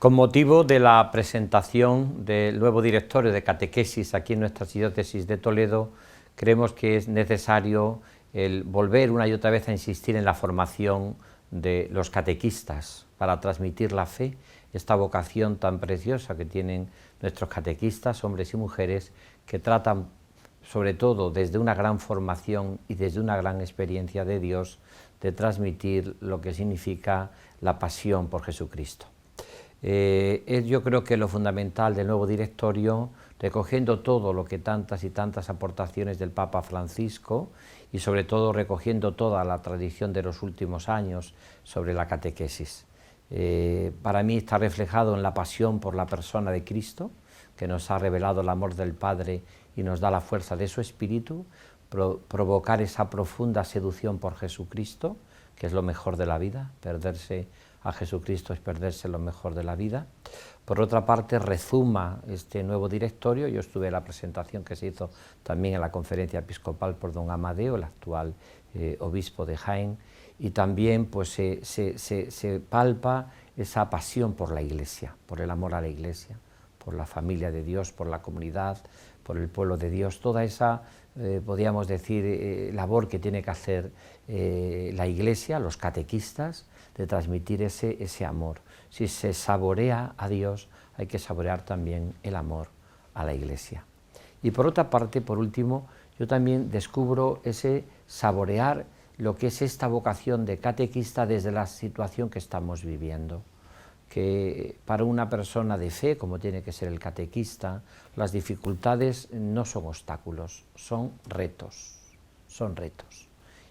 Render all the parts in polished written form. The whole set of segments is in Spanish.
Con motivo de la presentación del nuevo directorio de catequesis aquí en nuestra diócesis de Toledo, creemos que es necesario el volver una y otra vez a insistir en la formación de los catequistas para transmitir la fe, esta vocación tan preciosa que tienen nuestros catequistas, hombres y mujeres, que tratan sobre todo desde una gran formación y desde una gran experiencia de Dios, de transmitir lo que significa la pasión por Jesucristo. Yo creo que lo fundamental del nuevo directorio, recogiendo todo lo que tantas y tantas aportaciones del Papa Francisco y sobre todo recogiendo toda la tradición de los últimos años sobre la catequesis. Para mí está reflejado en la pasión por la persona de Cristo, que nos ha revelado el amor del Padre y nos da la fuerza de su Espíritu, provocar esa profunda seducción por Jesucristo, que es lo mejor de la vida. Perderse a Jesucristo es perderse lo mejor de la vida. Por otra parte, rezuma este nuevo directorio. Yo estuve en la presentación que se hizo también en la conferencia episcopal por don Amadeo, el actual obispo de Jaén, y también pues, se palpa esa pasión por la Iglesia, por el amor a la Iglesia, por la familia de Dios, por la comunidad, por el pueblo de Dios, toda esa, podríamos decir, labor que tiene que hacer la Iglesia, los catequistas, de transmitir ese amor. Si se saborea a Dios, hay que saborear también el amor a la Iglesia. Y por otra parte, por último, yo también descubro ese saborear lo que es esta vocación de catequista desde la situación que estamos viviendo, que para una persona de fe, como tiene que ser el catequista, las dificultades no son obstáculos, son retos,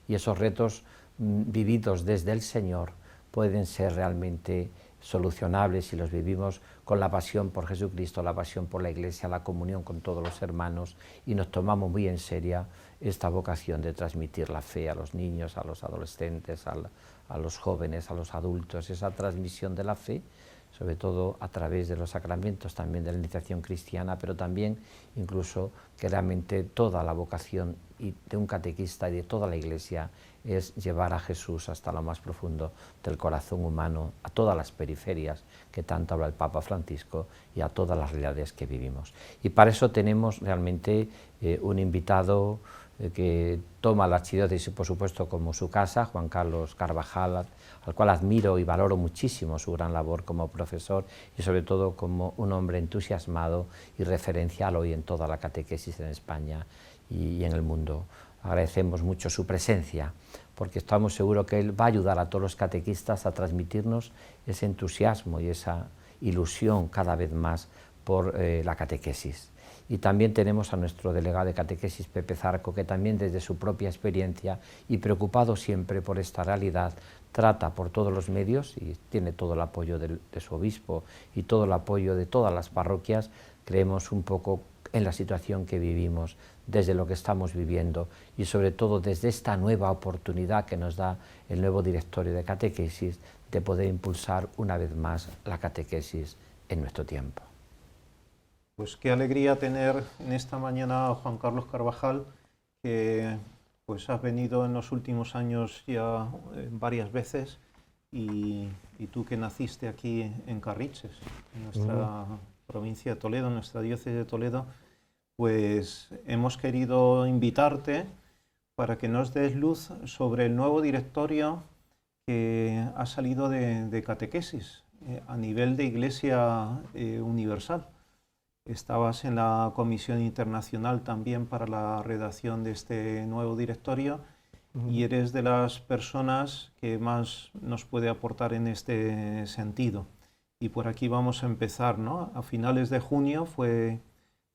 y esos retos vividos desde el Señor pueden ser realmente solucionables si los vivimos con la pasión por Jesucristo, la pasión por la Iglesia, la comunión con todos los hermanos, y nos tomamos muy en serio esta vocación de transmitir la fe a los niños, a los adolescentes, a los jóvenes, a los adultos, esa transmisión de la fe, sobre todo a través de los sacramentos, también de la iniciación cristiana, pero también incluso que realmente toda la vocación de un catequista y de toda la Iglesia es llevar a Jesús hasta lo más profundo del corazón humano, a todas las periferias que tanto habla el Papa Francisco y a todas las realidades que vivimos. Y para eso tenemos realmente un invitado que toma la archidiócesis, por supuesto, como su casa, Juan Carlos Carvajal, al cual admiro y valoro muchísimo su gran labor como profesor y sobre todo como un hombre entusiasmado y referencial hoy en toda la catequesis en España y en el mundo. Agradecemos mucho su presencia, porque estamos seguros que él va a ayudar a todos los catequistas a transmitirnos ese entusiasmo y esa ilusión cada vez más por la catequesis. Y también tenemos a nuestro delegado de catequesis, Pepe Zarco, que también desde su propia experiencia y preocupado siempre por esta realidad, trata por todos los medios y tiene todo el apoyo de su obispo y todo el apoyo de todas las parroquias. Creemos un poco en la situación que vivimos, desde lo que estamos viviendo y sobre todo desde esta nueva oportunidad que nos da el nuevo directorio de catequesis de poder impulsar una vez más la catequesis en nuestro tiempo. Pues qué alegría tener en esta mañana a Juan Carlos Carvajal, que pues has venido en los últimos años ya varias veces y tú que naciste aquí en Carriches, en nuestra provincia de Toledo, en nuestra diócesis de Toledo, pues hemos querido invitarte para que nos des luz sobre el nuevo directorio que ha salido de catequesis a nivel de Iglesia Universal. Estabas en la Comisión Internacional también para la redacción de este nuevo directorio y eres de las personas que más nos puede aportar en este sentido. Y por aquí vamos a empezar, ¿no? A finales de junio fue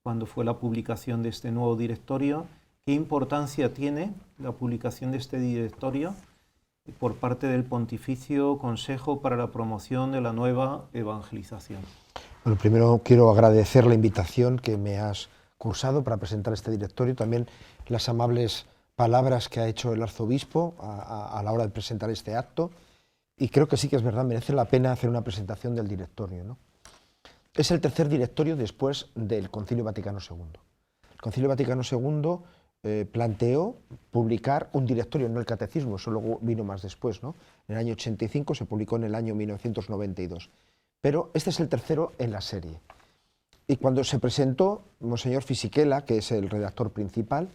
cuando fue la publicación de este nuevo directorio. ¿Qué importancia tiene la publicación de este directorio por parte del Pontificio Consejo para la Promoción de la Nueva Evangelización? Bueno, primero quiero agradecer la invitación que me has cursado para presentar este directorio, también las amables palabras que ha hecho el arzobispo a la hora de presentar este acto, y creo que sí que es verdad, merece la pena hacer una presentación del directorio, ¿no? Es el tercer directorio después del Concilio Vaticano II. El Concilio Vaticano II planteó publicar un directorio, no el catecismo, eso luego vino más después, ¿no? En el año 85 se publicó en el año 1992. pero este es el tercero en la serie. Y cuando se presentó, Monseñor Fisichella, que es el redactor principal,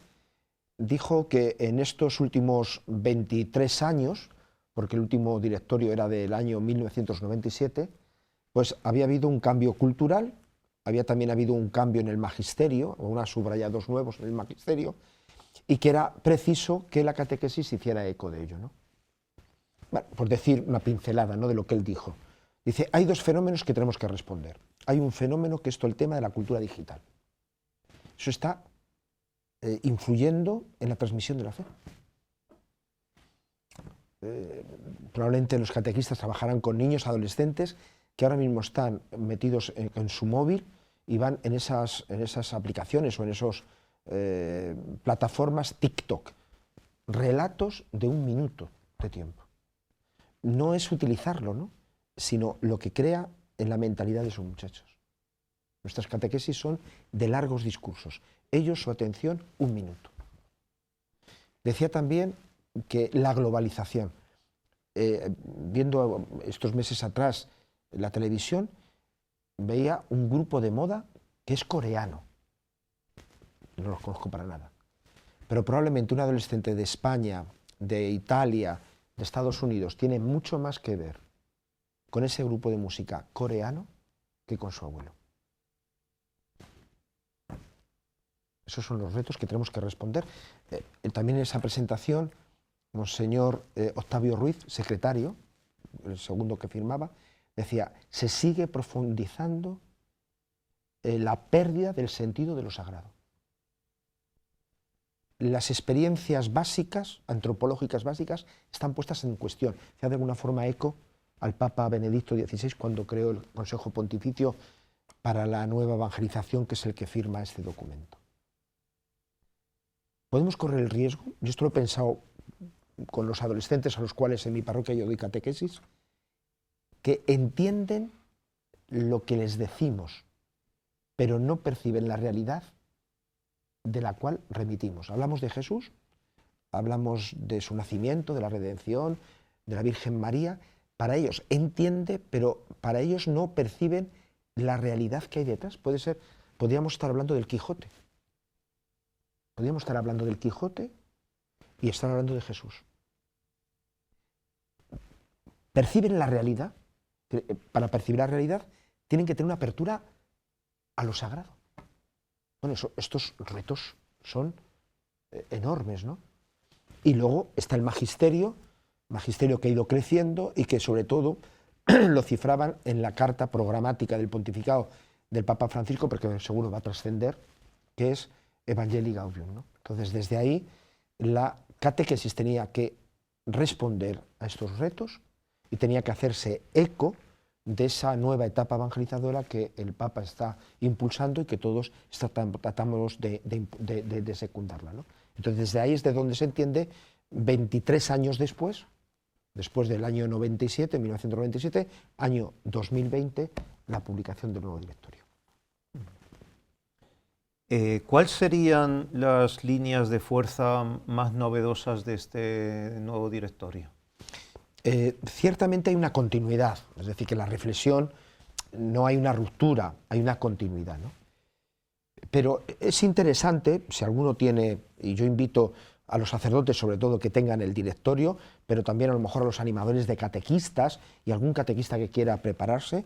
dijo que en estos últimos 23 años, porque el último directorio era del año 1997, pues había habido un cambio cultural, había también habido un cambio en el magisterio, unos subrayados nuevos en el magisterio, y que era preciso que la catequesis hiciera eco de ello, ¿no? Bueno, por decir una pincelada, ¿no?, de lo que él dijo. Dice, hay dos fenómenos que tenemos que responder. Hay un fenómeno que es todo el tema de la cultura digital. Eso está influyendo en la transmisión de la fe. Probablemente los catequistas trabajarán con niños, adolescentes, que ahora mismo están metidos en su móvil y van en esas aplicaciones o en esas plataformas TikTok. Relatos de 1 minuto de tiempo. No es utilizarlo, ¿no?, sino lo que crea en la mentalidad de esos muchachos. Nuestras catequesis son de largos discursos. Ellos, su atención, 1 minuto. Decía también que la globalización, viendo estos meses atrás la televisión, veía un grupo de moda que es coreano. No los conozco para nada. Pero probablemente un adolescente de España, de Italia, de Estados Unidos, tiene mucho más que ver con ese grupo de música coreano que con su abuelo. Esos son los retos que tenemos que responder. También en esa presentación, Monseñor Octavio Ruiz, secretario, el segundo que firmaba, decía, se sigue profundizando la pérdida del sentido de lo sagrado. Las experiencias básicas, antropológicas básicas, están puestas en cuestión. Se hace de alguna forma eco al Papa Benedicto XVI cuando creó el Consejo Pontificio para la Nueva Evangelización, que es el que firma este documento. Podemos correr el riesgo, yo esto lo he pensado con los adolescentes a los cuales en mi parroquia yo doy catequesis, que entienden lo que les decimos, pero no perciben la realidad de la cual remitimos. Hablamos de Jesús, hablamos de su nacimiento, de la redención, de la Virgen María. Para ellos entiende, pero para ellos no perciben la realidad que hay detrás. Podríamos estar hablando del Quijote. Podríamos estar hablando del Quijote y estar hablando de Jesús. ¿Perciben la realidad? Para percibir la realidad tienen que tener una apertura a lo sagrado. Bueno, estos retos son enormes, ¿no? Y luego está el magisterio que ha ido creciendo y que sobre todo lo cifraban en la carta programática del pontificado del Papa Francisco, porque seguro va a trascender, que es Evangelii Gaudium, ¿no? Entonces, desde ahí, la catequesis tenía que responder a estos retos y tenía que hacerse eco de esa nueva etapa evangelizadora que el Papa está impulsando y que todos tratamos de secundarla, ¿no? Entonces, desde ahí es de donde se entiende, 23 años después del año 97, 1997, año 2020, la publicación del nuevo directorio. ¿Cuáles serían las líneas de fuerza más novedosas de este nuevo directorio? Ciertamente hay una continuidad, es decir, que la reflexión no hay una ruptura, hay una continuidad, ¿no? Pero es interesante, si alguno tiene, y yo invito a los sacerdotes sobre todo que tengan el directorio, pero también a lo mejor a los animadores de catequistas y algún catequista que quiera prepararse,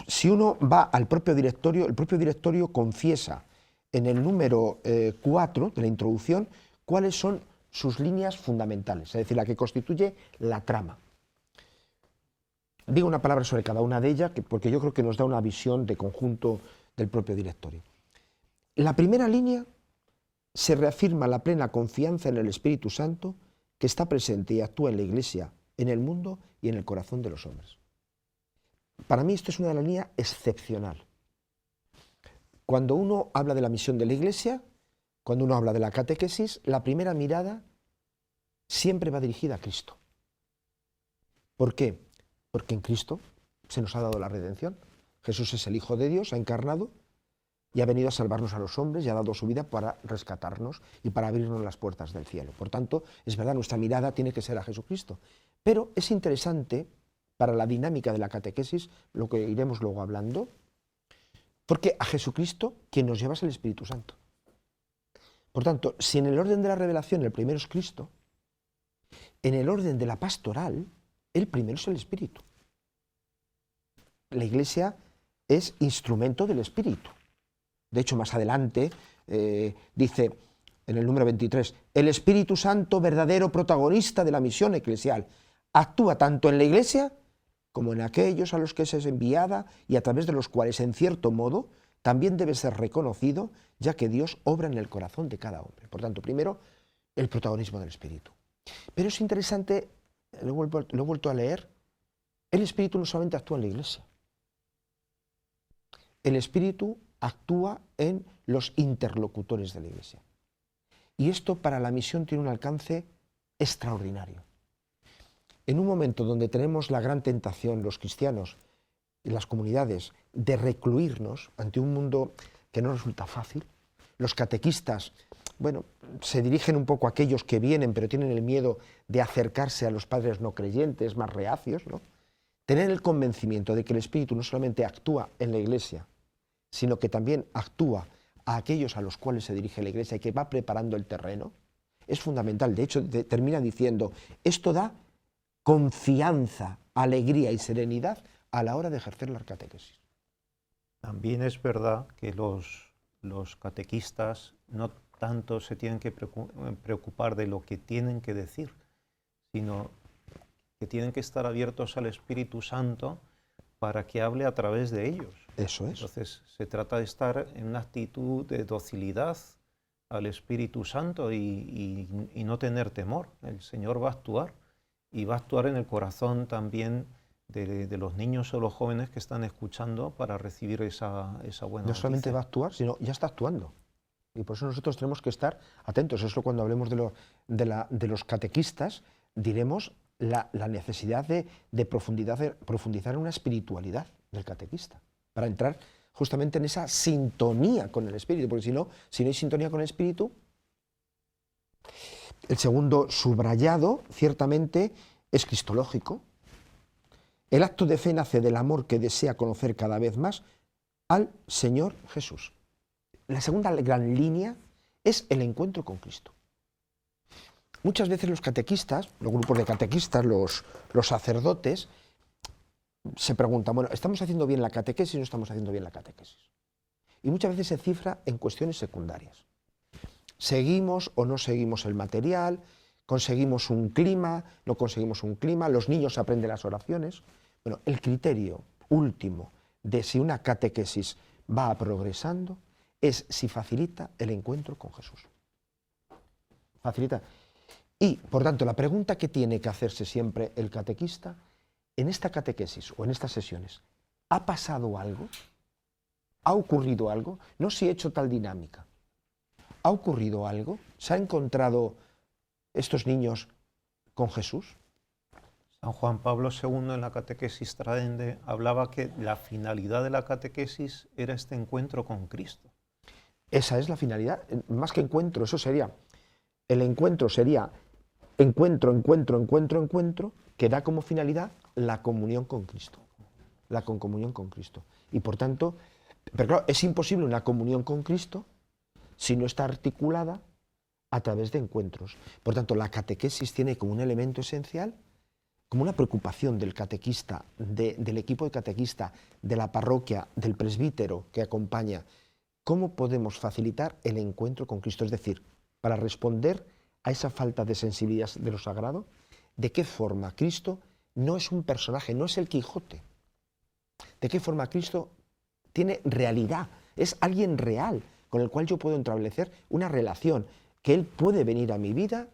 si uno va al propio directorio, el propio directorio confiesa en el número 4 de la introducción cuáles son sus líneas fundamentales, es decir, la que constituye la trama. Digo una palabra sobre cada una de ellas, porque yo creo que nos da una visión de conjunto del propio directorio. La primera línea se reafirma la plena confianza en el Espíritu Santo que está presente y actúa en la Iglesia, en el mundo y en el corazón de los hombres. Para mí esto es una línea excepcional. Cuando uno habla de la misión de la Iglesia, cuando uno habla de la catequesis, la primera mirada siempre va dirigida a Cristo. ¿Por qué? Porque en Cristo se nos ha dado la redención. Jesús es el Hijo de Dios, ha encarnado y ha venido a salvarnos a los hombres y ha dado su vida para rescatarnos y para abrirnos las puertas del cielo. Por tanto, es verdad, nuestra mirada tiene que ser a Jesucristo. Pero es interesante para la dinámica de la catequesis, lo que iremos luego hablando, porque a Jesucristo quien nos lleva es el Espíritu Santo. Por tanto, si en el orden de la revelación el primero es Cristo, en el orden de la pastoral, el primero es el Espíritu. La Iglesia es instrumento del Espíritu. De hecho, más adelante dice en el número 23, el Espíritu Santo, verdadero protagonista de la misión eclesial, actúa tanto en la Iglesia como en aquellos a los que es enviada y a través de los cuales, en cierto modo, también debe ser reconocido, ya que Dios obra en el corazón de cada hombre. Por tanto, primero, el protagonismo del Espíritu. Pero es interesante, lo he vuelto a leer, el Espíritu no solamente actúa en la Iglesia. El Espíritu actúa en los interlocutores de la Iglesia. Y esto para la misión tiene un alcance extraordinario. En un momento donde tenemos la gran tentación, los cristianos y las comunidades, de recluirnos ante un mundo que no resulta fácil, los catequistas, bueno, se dirigen un poco a aquellos que vienen, pero tienen el miedo de acercarse a los padres no creyentes, más reacios, ¿no? Tener el convencimiento de que el Espíritu no solamente actúa en la Iglesia, sino que también actúa a aquellos a los cuales se dirige la Iglesia y que va preparando el terreno, es fundamental. De hecho, termina diciendo, esto da confianza, alegría y serenidad a la hora de ejercer la catequesis. También es verdad que los catequistas no tanto se tienen que preocupar de lo que tienen que decir, sino que tienen que estar abiertos al Espíritu Santo para que hable a través de ellos. Eso es. Entonces se trata de estar en una actitud de docilidad al Espíritu Santo y no tener temor. El Señor va a actuar y va a actuar en el corazón también de los niños o los jóvenes que están escuchando para recibir esa buena No solamente noticia. va a actuar, sino ya está actuando. Y por eso nosotros tenemos que estar atentos. Eso cuando hablemos de los catequistas, diremos la necesidad de profundizar en una espiritualidad del catequista, para entrar justamente en esa sintonía con el Espíritu, porque si no hay sintonía con el Espíritu. El segundo subrayado, ciertamente, es cristológico. El acto de fe nace del amor que desea conocer cada vez más al Señor Jesús. La segunda gran línea es el encuentro con Cristo. Muchas veces los catequistas, los grupos de catequistas, los sacerdotes, se preguntan, bueno, ¿estamos haciendo bien la catequesis o no estamos haciendo bien la catequesis? Y muchas veces se cifra en cuestiones secundarias. ¿Seguimos o no seguimos el material? ¿Conseguimos un clima? ¿No conseguimos un clima? ¿Los niños aprenden las oraciones? Bueno, el criterio último de si una catequesis va progresando es si facilita el encuentro con Jesús. Facilita. Y, por tanto, la pregunta que tiene que hacerse siempre el catequista, en esta catequesis o en estas sesiones, ¿ha pasado algo? ¿Ha ocurrido algo? No si he hecho tal dinámica. ¿Ha ocurrido algo? ¿Se han encontrado estos niños con Jesús? San Juan Pablo II en la catequesis Traende hablaba que la finalidad de la catequesis era este encuentro con Cristo. Esa es la finalidad, más que encuentro, eso sería, el encuentro sería encuentro, que da como finalidad la comunión con Cristo, la concomunión con Cristo. Y por tanto, pero claro, es imposible una comunión con Cristo si no está articulada a través de encuentros. Por tanto, la catequesis tiene como un elemento esencial, como una preocupación del catequista, del equipo de catequista, de la parroquia, del presbítero que acompaña, cómo podemos facilitar el encuentro con Cristo, es decir, para responder a esa falta de sensibilidad de lo sagrado, de qué forma Cristo no es un personaje, no es el Quijote, de qué forma Cristo tiene realidad, es alguien real con el cual yo puedo establecer una relación, que Él puede venir a mi vida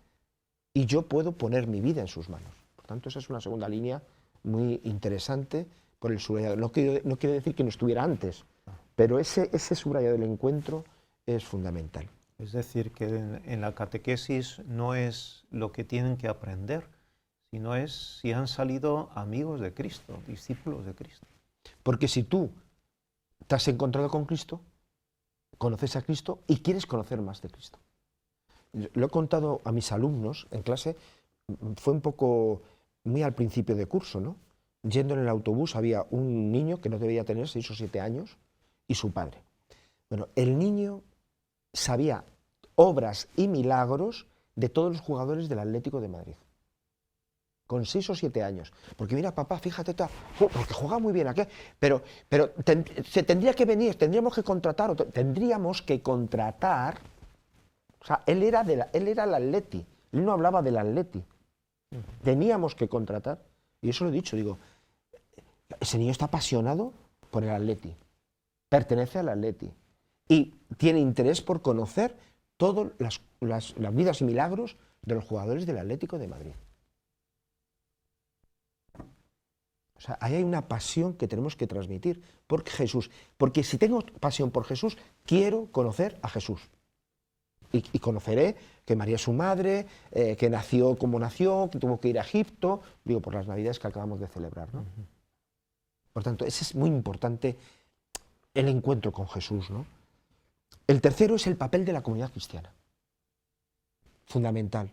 y yo puedo poner mi vida en sus manos. Por tanto, esa es una segunda línea muy interesante por el subrayado. No quiere decir que no estuviera antes, pero ese subrayado del encuentro es fundamental. Es decir, que en la catequesis no es lo que tienen que aprender, sino es si han salido amigos de Cristo, discípulos de Cristo. Porque si tú te has encontrado con Cristo, conoces a Cristo y quieres conocer más de Cristo. Lo he contado a mis alumnos en clase, fue un poco muy al principio de curso, ¿no? yendo en el autobús había un niño que no debía tener 6 o 7 años y su padre. Bueno, el niño sabía obras y milagros de todos los jugadores del Atlético de Madrid. Con 6 o 7 años. Porque mira, papá, fíjate, porque juega muy bien aquí, pero se tendría que venir, tendríamos que contratar, o sea, él era el Atleti, él no hablaba del Atleti. Teníamos que contratar, y eso lo he dicho, digo, ese niño está apasionado por el Atleti, pertenece al Atleti, y tiene interés por conocer todas las vidas y milagros de los jugadores del Atlético de Madrid. O sea, ahí hay una pasión que tenemos que transmitir por Jesús. Porque si tengo pasión por Jesús, quiero conocer a Jesús. Y conoceré que María es su madre, que nació como nació, que tuvo que ir a Egipto, digo, por las Navidades que acabamos de celebrar, ¿no? Por tanto, ese es muy importante, el encuentro con Jesús, ¿no? El tercero es el papel de la comunidad cristiana. Fundamental.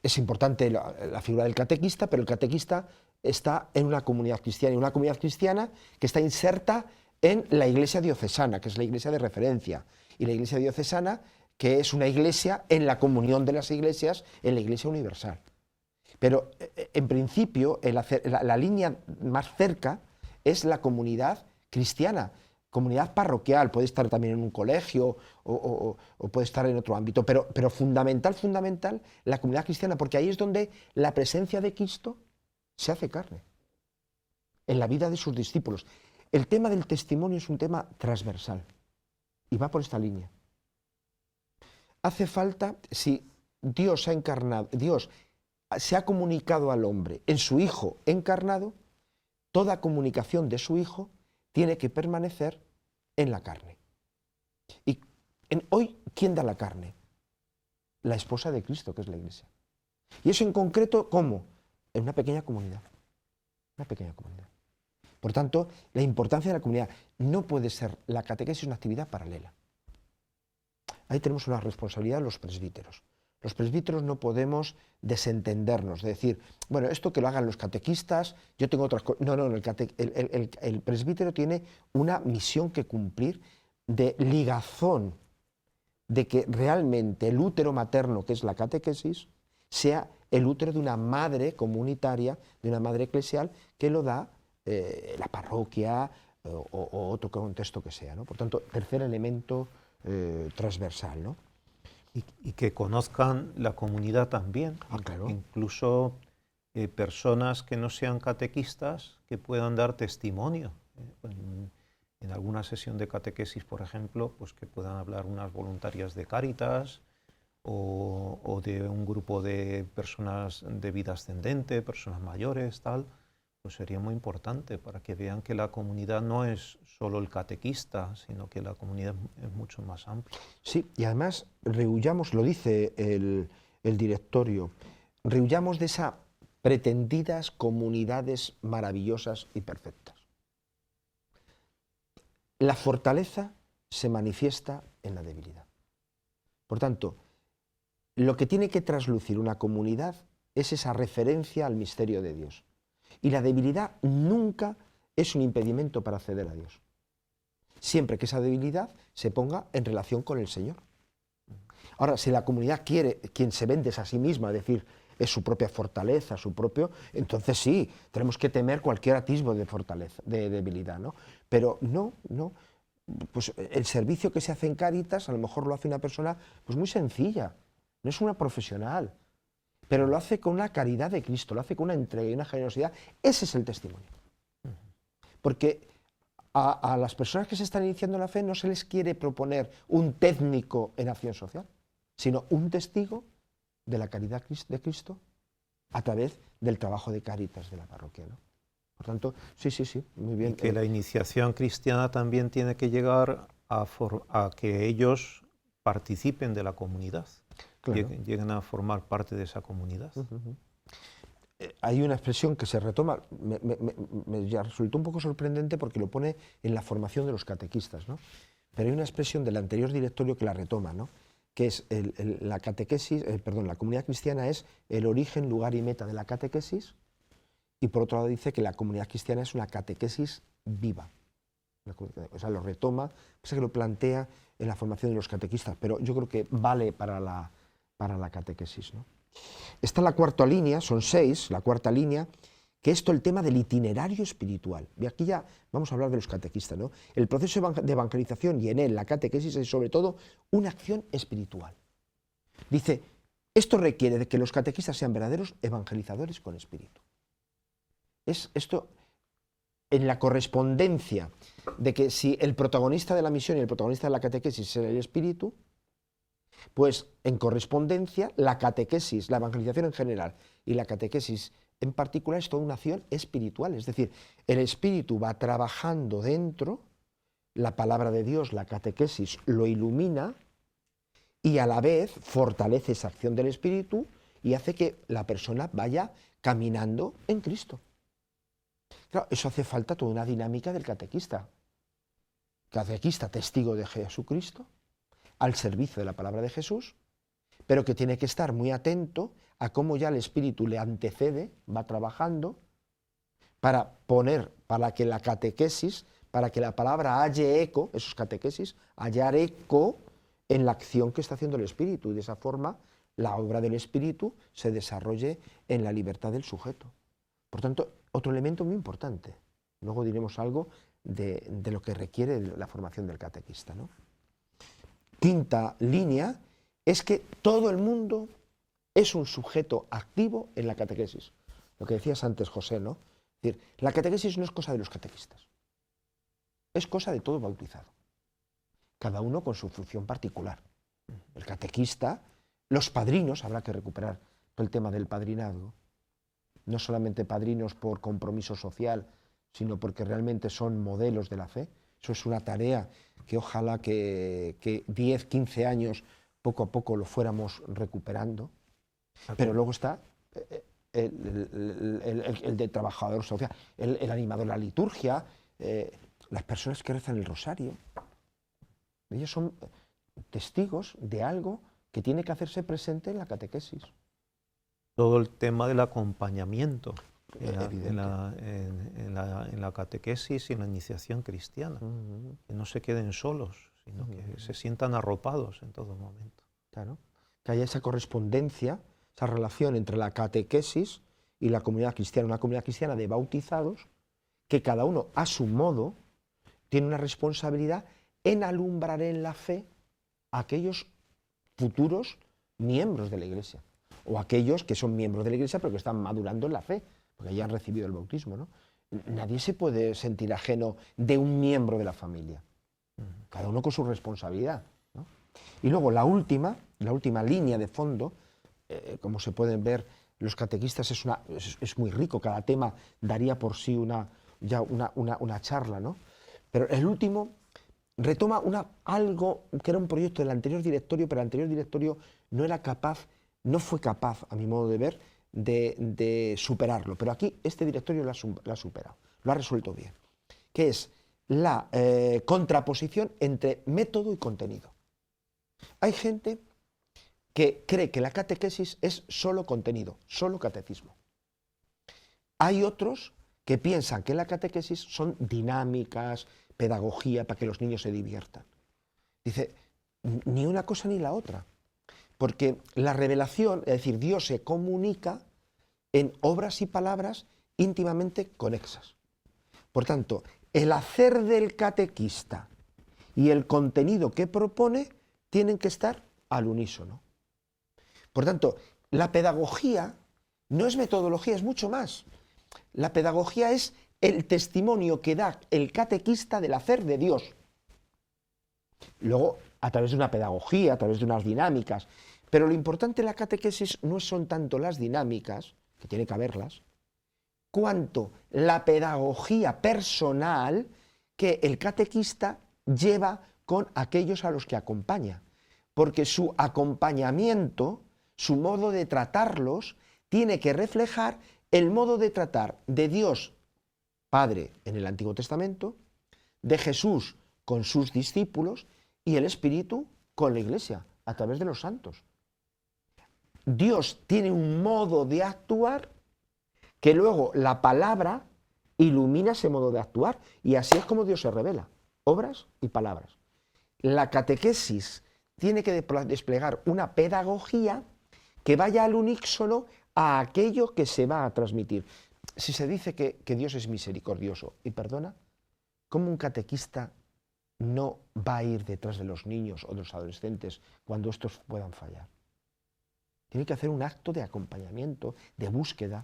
Es importante la figura del catequista, pero el catequista está en una comunidad cristiana, y una comunidad cristiana que está inserta en la iglesia diocesana, que es la iglesia de referencia, y la iglesia diocesana, que es una iglesia en la comunión de las iglesias, en la iglesia universal. Pero en principio la línea más cerca es la comunidad cristiana, comunidad parroquial, puede estar también en un colegio o puede estar en otro ámbito, pero fundamental, la comunidad cristiana, porque ahí es donde la presencia de Cristo se hace carne, en la vida de sus discípulos. El tema del testimonio es un tema transversal y va por esta línea. Hace falta, si Dios ha encarnado, Dios se ha comunicado al hombre en su Hijo encarnado, toda comunicación de su Hijo tiene que permanecer en la carne. Y hoy, ¿quién da la carne? La esposa de Cristo, que es la Iglesia. Y eso en concreto, ¿cómo? En una pequeña comunidad. Una pequeña comunidad. Por tanto, la importancia de la comunidad no puede ser la catequesis una actividad paralela. Ahí tenemos una responsabilidad de los presbíteros. Los presbíteros no podemos desentendernos, de decir, bueno, esto que lo hagan los catequistas, yo tengo otras cosas. No, el presbítero tiene una misión que cumplir de ligazón, de que realmente el útero materno, que es la catequesis, sea el útero de una madre comunitaria, de una madre eclesial, que lo da la parroquia o otro contexto que sea, ¿no? Por tanto, tercer elemento transversal, ¿no? Y que conozcan la comunidad también, claro. Incluso personas que no sean catequistas que puedan dar testimonio. En alguna sesión de catequesis, por ejemplo, pues que puedan hablar unas voluntarias de Cáritas o de un grupo de personas de vida ascendente, personas mayores, tal, pues sería muy importante para que vean que la comunidad no es solo el catequista, sino que la comunidad es mucho más amplia. Sí, y además rehuyamos, lo dice el directorio, rehuyamos de esas pretendidas comunidades maravillosas y perfectas. La fortaleza se manifiesta en la debilidad. Por tanto, lo que tiene que traslucir una comunidad es esa referencia al misterio de Dios. Y la debilidad nunca es un impedimento para acceder a Dios. Siempre que esa debilidad se ponga en relación con el Señor. Ahora, si la comunidad quiere, quien se vende es a sí misma, es decir, es su propia fortaleza, entonces sí, tenemos que temer cualquier atisbo de fortaleza, de debilidad, ¿no? Pero no, pues el servicio que se hace en Cáritas, a lo mejor lo hace una persona pues muy sencilla, no es una profesional, pero lo hace con una caridad de Cristo, lo hace con una entrega y una generosidad. Ese es el testimonio. Porque a las personas que se están iniciando en la fe no se les quiere proponer un técnico en acción social, sino un testigo de la caridad de Cristo a través del trabajo de Cáritas de la parroquia, ¿no? Por tanto, sí, muy bien. Y que la iniciación cristiana también tiene que llegar a que ellos participen de la comunidad, claro. lleguen a formar parte de esa comunidad. Hay una expresión que se retoma, me ya resultó un poco sorprendente porque lo pone en la formación de los catequistas, ¿no? Pero hay una expresión del anterior directorio que la retoma, ¿no? Que es la catequesis, la comunidad cristiana es el origen, lugar y meta de la catequesis, y por otro lado dice que la comunidad cristiana es una catequesis viva. O sea, lo retoma, pasa que lo plantea en la formación de los catequistas, pero yo creo que vale para la catequesis, ¿no? Está la cuarta línea, son 6, la cuarta línea, que es todo el tema del itinerario espiritual. Y aquí ya vamos a hablar de los catequistas, ¿no? El proceso de evangelización y en él la catequesis es sobre todo una acción espiritual. Dice, esto requiere de que los catequistas sean verdaderos evangelizadores con espíritu. Es esto en la correspondencia de que si el protagonista de la misión y el protagonista de la catequesis es el espíritu, pues en correspondencia la catequesis, la evangelización en general y la catequesis en particular es toda una acción espiritual, es decir, el espíritu va trabajando dentro, la palabra de Dios, la catequesis lo ilumina y a la vez fortalece esa acción del espíritu y hace que la persona vaya caminando en Cristo. Claro, eso hace falta toda una dinámica del catequista. Catequista, testigo de Jesucristo, al servicio de la palabra de Jesús, pero que tiene que estar muy atento a cómo ya el Espíritu le antecede, va trabajando, para que la catequesis, para que la palabra halle eco, esos catequesis, hallar eco en la acción que está haciendo el Espíritu, y de esa forma la obra del Espíritu se desarrolle en la libertad del sujeto. Por tanto, otro elemento muy importante. Luego diremos algo de lo que requiere la formación del catequista, ¿no? Quinta línea es que todo el mundo es un sujeto activo en la catequesis. Lo que decías antes, José, ¿no? Es decir, la catequesis no es cosa de los catequistas, es cosa de todo bautizado, cada uno con su función particular. El catequista, los padrinos, habrá que recuperar el tema del padrinazgo, no solamente padrinos por compromiso social, sino porque realmente son modelos de la fe. Eso es una tarea que ojalá que 10, 15 años poco a poco lo fuéramos recuperando. Pero luego está el de trabajador social, el animador de la liturgia, las personas que rezan el rosario. Ellos son testigos de algo que tiene que hacerse presente en la catequesis. Todo el tema del acompañamiento Evidente. en la catequesis y en la iniciación cristiana. Que no se queden solos, sino que se sientan arropados en todo momento. Claro, que haya esa correspondencia, esa relación entre la catequesis y la comunidad cristiana, una comunidad cristiana de bautizados, que cada uno a su modo tiene una responsabilidad en alumbrar en la fe a aquellos futuros miembros de la Iglesia, o aquellos que son miembros de la Iglesia pero que están madurando en la fe, porque ya han recibido el bautismo, ¿no? Nadie se puede sentir ajeno de un miembro de la familia, cada uno con su responsabilidad, ¿no? Y luego la última línea de fondo, como se pueden ver, los catequistas es muy rico, cada tema daría por sí una charla, ¿no? Pero el último retoma algo que era un proyecto del anterior directorio, pero el anterior directorio no fue capaz, a mi modo de ver, de superarlo. Pero aquí este directorio lo ha superado, lo ha resuelto bien, que es la contraposición entre método y contenido. Hay gente que cree que la catequesis es solo contenido, solo catecismo. Hay otros que piensan que la catequesis son dinámicas, pedagogía para que los niños se diviertan. Dice, ni una cosa ni la otra, porque la revelación, es decir, Dios se comunica en obras y palabras íntimamente conexas. Por tanto, el hacer del catequista y el contenido que propone tienen que estar al unísono. Por tanto, la pedagogía no es metodología, es mucho más. La pedagogía es el testimonio que da el catequista del hacer de Dios. Luego, a través de una pedagogía, a través de unas dinámicas. Pero lo importante en la catequesis no son tanto las dinámicas, que tiene que haberlas, cuanto la pedagogía personal que el catequista lleva con aquellos a los que acompaña. Porque su acompañamiento, su modo de tratarlos, tiene que reflejar el modo de tratar de Dios Padre en el Antiguo Testamento, de Jesús con sus discípulos y el Espíritu con la Iglesia, a través de los santos. Dios tiene un modo de actuar que luego la palabra ilumina ese modo de actuar, y así es como Dios se revela, obras y palabras. La catequesis tiene que desplegar una pedagogía que vaya al unísono a aquello que se va a transmitir. Si se dice que Dios es misericordioso y perdona, ¿cómo un catequista no va a ir detrás de los niños o de los adolescentes cuando estos puedan fallar? Tiene que hacer un acto de acompañamiento, de búsqueda.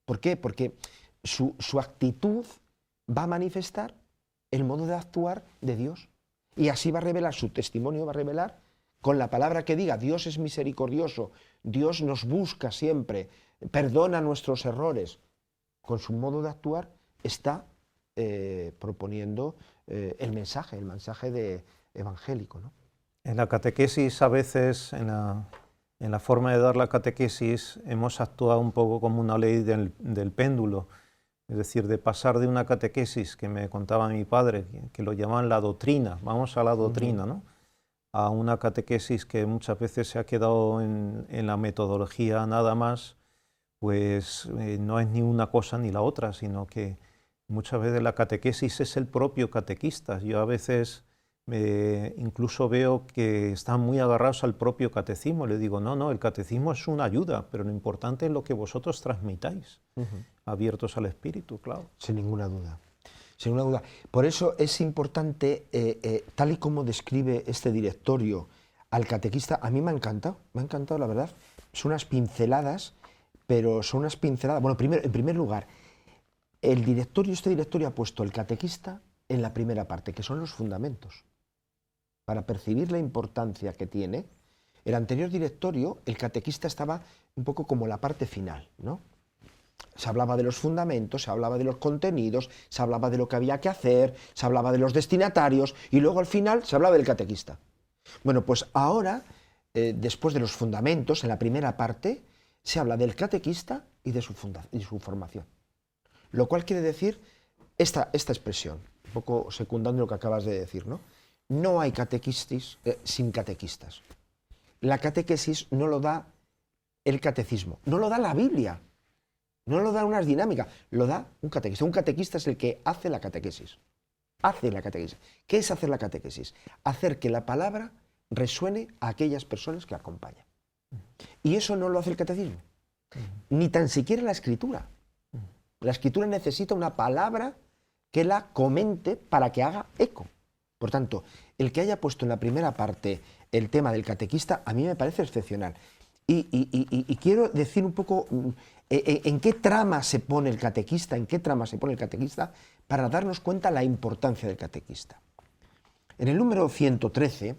¿Por qué? Porque su actitud va a manifestar el modo de actuar de Dios. Y así va a revelar, su testimonio va a revelar, con la palabra que diga, Dios es misericordioso, Dios nos busca siempre, perdona nuestros errores. Con su modo de actuar está proponiendo el mensaje evangélico, ¿no? En la catequesis, a veces, en la forma de dar la catequesis, hemos actuado un poco como una ley del péndulo. Es decir, de pasar de una catequesis que me contaba mi padre, que lo llamaban la doctrina, vamos a la doctrina, ¿no? A una catequesis que muchas veces se ha quedado en la metodología nada más, pues no es ni una cosa ni la otra, sino que muchas veces la catequesis es el propio catequista. Yo a veces incluso veo que están muy agarrados al propio catecismo. Le digo, no, el catecismo es una ayuda, pero lo importante es lo que vosotros transmitáis, abiertos al Espíritu, claro. Sin ninguna duda. Sin ninguna duda. Por eso es importante, tal y como describe este directorio al catequista, a mí me ha encantado la verdad. Son unas pinceladas, pero son unas pinceladas. Bueno, en primer lugar, este directorio ha puesto el catequista en la primera parte, que son los fundamentos. Para percibir la importancia que tiene, el anterior directorio, el catequista estaba un poco como la parte final, ¿no? Se hablaba de los fundamentos, se hablaba de los contenidos, se hablaba de lo que había que hacer, se hablaba de los destinatarios y luego al final se hablaba del catequista. Bueno, pues ahora, después de los fundamentos, en la primera parte, se habla del catequista y de su formación. Lo cual quiere decir esta expresión, un poco secundando lo que acabas de decir, ¿no? No hay catequistas sin catequistas. La catequesis no lo da el catecismo, no lo da la Biblia, no lo da unas dinámicas, lo da un catequista. Un catequista es el que hace la catequesis. Hace la catequesis. ¿Qué es hacer la catequesis? Hacer que la palabra resuene a aquellas personas que acompañan. Y eso no lo hace el catecismo, ni tan siquiera la Escritura. La Escritura necesita una palabra que la comente para que haga eco. Por tanto, el que haya puesto en la primera parte el tema del catequista, a mí me parece excepcional. Y quiero decir un poco en qué trama se pone el catequista, para darnos cuenta la importancia del catequista. En el número 113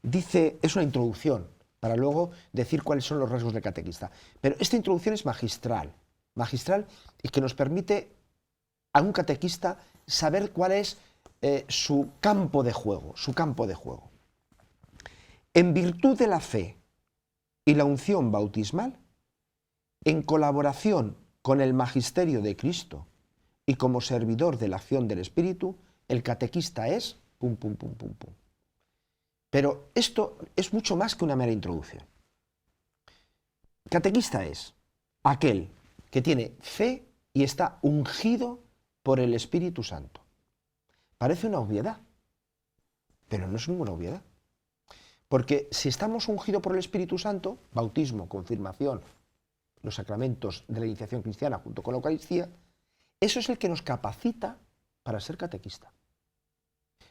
dice, es una introducción, para luego decir cuáles son los rasgos del catequista. Pero esta introducción es magistral y que nos permite a un catequista saber cuál es su campo de juego. En virtud de la fe y la unción bautismal, en colaboración con el magisterio de Cristo y como servidor de la acción del Espíritu, el catequista es pum, pum, pum, pum, pum. Pero esto es mucho más que una mera introducción. Catequista es aquel que tiene fe y está ungido por el Espíritu Santo. Parece una obviedad, pero no es ninguna obviedad. Porque si estamos ungidos por el Espíritu Santo, bautismo, confirmación, los sacramentos de la iniciación cristiana junto con la Eucaristía, eso es el que nos capacita para ser catequista.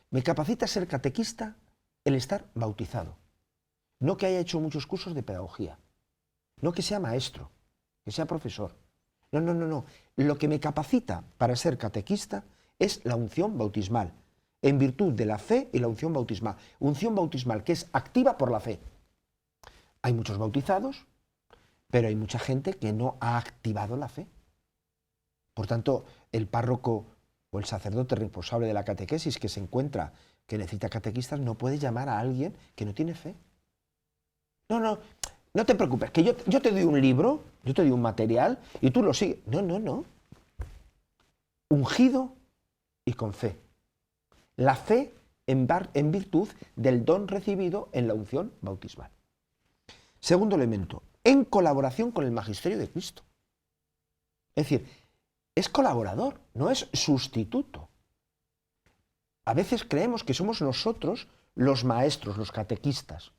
Me capacita a ser catequista el estar bautizado. No que haya hecho muchos cursos de pedagogía, no que sea maestro, que sea profesor. No. Lo que me capacita para ser catequista es la unción bautismal, en virtud de la fe y la unción bautismal. Unción bautismal que es activa por la fe. Hay muchos bautizados, pero hay mucha gente que no ha activado la fe. Por tanto, el párroco o el sacerdote responsable de la catequesis que se encuentra que necesita catequistas no puede llamar a alguien que no tiene fe. No te preocupes, que yo te doy un libro, yo te doy un material y tú lo sigues. No. Ungido y con fe. La fe en virtud del don recibido en la unción bautismal. Segundo elemento, en colaboración con el magisterio de Cristo. Es decir, es colaborador, no es sustituto. A veces creemos que somos nosotros los maestros, los catequistas,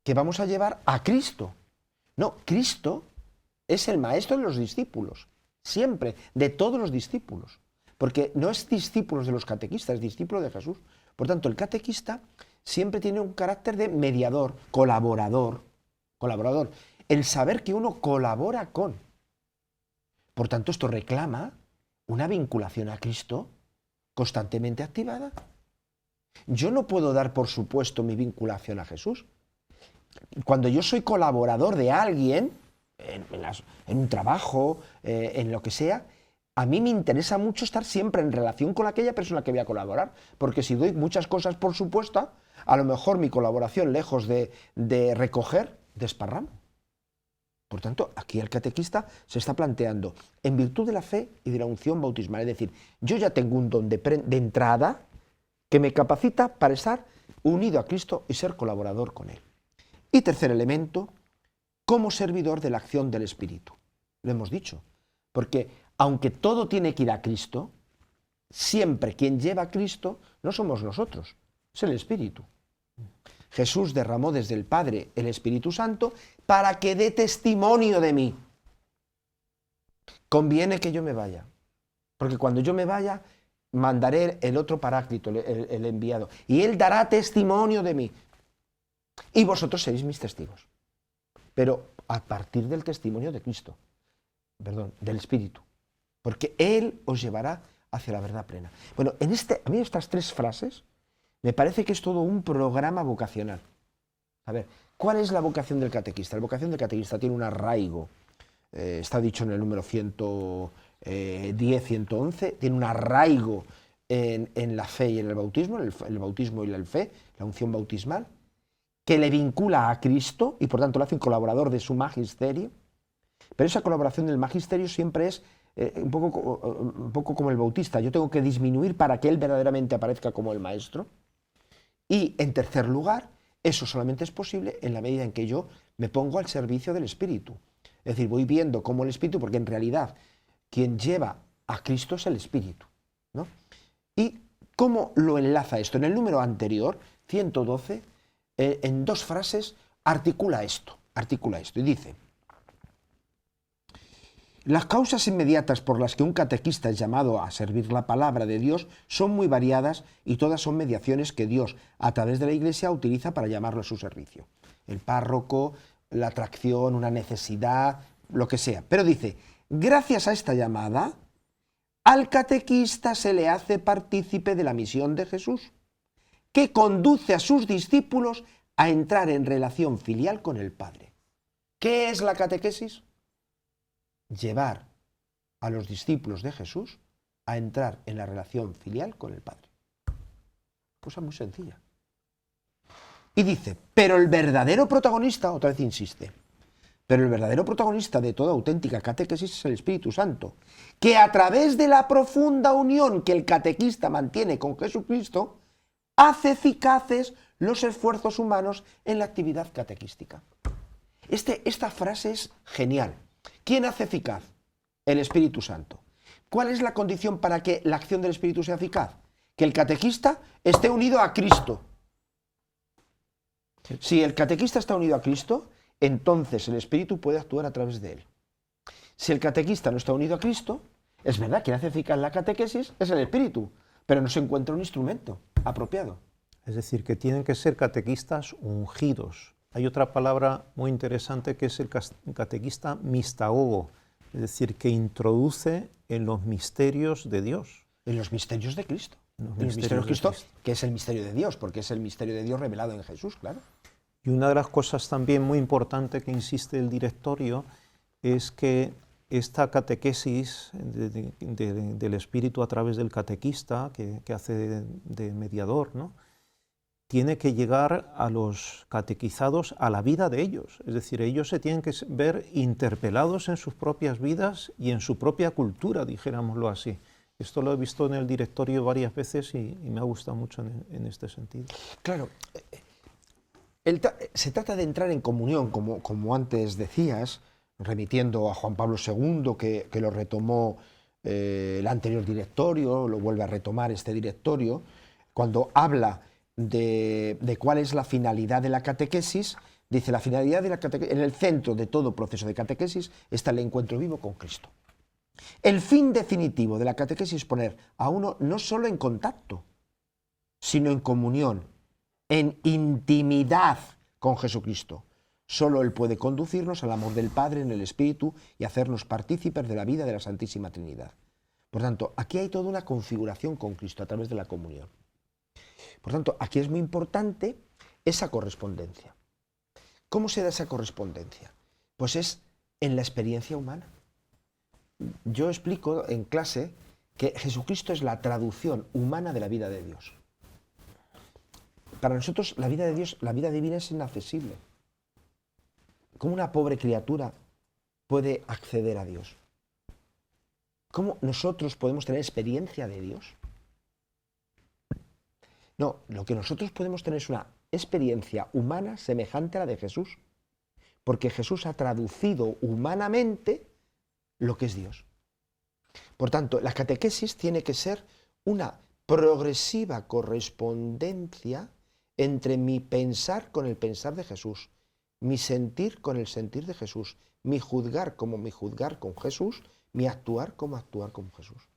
que vamos a llevar a Cristo. No, Cristo es el maestro de los discípulos, siempre, de todos los discípulos, porque no es discípulo de los catequistas, es discípulo de Jesús. Por tanto, el catequista siempre tiene un carácter de mediador, colaborador, el saber que uno colabora con. Por tanto, esto reclama una vinculación a Cristo constantemente activada. Yo no puedo dar por supuesto mi vinculación a Jesús. Cuando yo soy colaborador de alguien, en un trabajo, en lo que sea, a mí me interesa mucho estar siempre en relación con aquella persona que voy a colaborar, porque si doy muchas cosas por supuesto, a lo mejor mi colaboración, lejos de recoger, desparramo. Por tanto, aquí el catequista se está planteando, en virtud de la fe y de la unción bautismal, es decir, yo ya tengo un don de entrada que me capacita para estar unido a Cristo y ser colaborador con Él. Y tercer elemento, como servidor de la acción del Espíritu. Lo hemos dicho, porque aunque todo tiene que ir a Cristo, siempre quien lleva a Cristo no somos nosotros, es el Espíritu. Jesús derramó desde el Padre el Espíritu Santo para que dé testimonio de mí. Conviene que yo me vaya, porque cuando yo me vaya, mandaré el otro Paráclito, el enviado, y él dará testimonio de mí. Y vosotros seréis mis testigos, pero a partir del testimonio de Cristo, del Espíritu, porque Él os llevará hacia la verdad plena. Bueno, a mí estas tres frases me parece que es todo un programa vocacional. A ver, ¿cuál es la vocación del catequista? La vocación del catequista tiene un arraigo, está dicho en el número 110, 111, tiene un arraigo en la fe y en el bautismo, el bautismo y la fe, la unción bautismal, que le vincula a Cristo y por tanto lo hace un colaborador de su magisterio, pero esa colaboración del magisterio siempre es un poco como el bautista, yo tengo que disminuir para que él verdaderamente aparezca como el maestro. Y en tercer lugar, eso solamente es posible en la medida en que yo me pongo al servicio del Espíritu. Es decir, voy viendo cómo el Espíritu, porque en realidad quien lleva a Cristo es el Espíritu, ¿no? ¿Y cómo lo enlaza esto? En el número anterior, 112, en dos frases articula esto y dice: las causas inmediatas por las que un catequista es llamado a servir la palabra de Dios son muy variadas y todas son mediaciones que Dios, a través de la Iglesia, utiliza para llamarlo a su servicio. El párroco, la atracción, una necesidad, lo que sea. Pero dice, gracias a esta llamada, al catequista se le hace partícipe de la misión de Jesús, que conduce a sus discípulos a entrar en relación filial con el Padre. ¿Qué es la catequesis? Llevar a los discípulos de Jesús a entrar en la relación filial con el Padre. Cosa muy sencilla. Y dice, pero el verdadero protagonista, otra vez insiste, pero el verdadero protagonista de toda auténtica catequesis es el Espíritu Santo, que a través de la profunda unión que el catequista mantiene con Jesucristo, hace eficaces los esfuerzos humanos en la actividad catequística. Esta frase es genial. ¿Quién hace eficaz? El Espíritu Santo. ¿Cuál es la condición para que la acción del Espíritu sea eficaz? Que el catequista esté unido a Cristo. Si el catequista está unido a Cristo, entonces el Espíritu puede actuar a través de él. Si el catequista no está unido a Cristo, es verdad, quien hace eficaz la catequesis es el Espíritu, pero no se encuentra un instrumento apropiado. Es decir, que tienen que ser catequistas ungidos. Hay otra palabra muy interesante que es el catequista mistagogo, es decir, que introduce en los misterios de Dios. En los misterios de Cristo. En los misterios de Cristo, que es el misterio de Dios, porque es el misterio de Dios revelado en Jesús, claro. Y una de las cosas también muy importantes que insiste el directorio es que esta catequesis del Espíritu a través del catequista, que hace de mediador, ¿no?, tiene que llegar a los catequizados a la vida de ellos. Es decir, ellos se tienen que ver interpelados en sus propias vidas y en su propia cultura, dijéramoslo así. Esto lo he visto en el directorio varias veces y me ha gustado mucho en este sentido. Claro, se trata de entrar en comunión, como antes decías, remitiendo a Juan Pablo II, que lo retomó el anterior directorio, lo vuelve a retomar este directorio, cuando habla de cuál es la finalidad de la catequesis, dice: la finalidad de la catequesis, en el centro de todo proceso de catequesis está el encuentro vivo con Cristo. El fin definitivo de la catequesis es poner a uno no solo en contacto, sino en comunión, en intimidad con Jesucristo. Solo Él puede conducirnos al amor del Padre en el Espíritu y hacernos partícipes de la vida de la Santísima Trinidad. Por tanto, aquí hay toda una configuración con Cristo a través de la comunión. Por tanto, aquí es muy importante esa correspondencia. ¿Cómo se da esa correspondencia? Pues es en la experiencia humana. Yo explico en clase que Jesucristo es la traducción humana de la vida de Dios. Para nosotros la vida de Dios, la vida divina es inaccesible. ¿Cómo una pobre criatura puede acceder a Dios? ¿Cómo nosotros podemos tener experiencia de Dios? No, lo que nosotros podemos tener es una experiencia humana semejante a la de Jesús, porque Jesús ha traducido humanamente lo que es Dios. Por tanto, la catequesis tiene que ser una progresiva correspondencia entre mi pensar con el pensar de Jesús, mi sentir con el sentir de Jesús, mi juzgar como mi juzgar con Jesús, mi actuar como actuar con Jesús.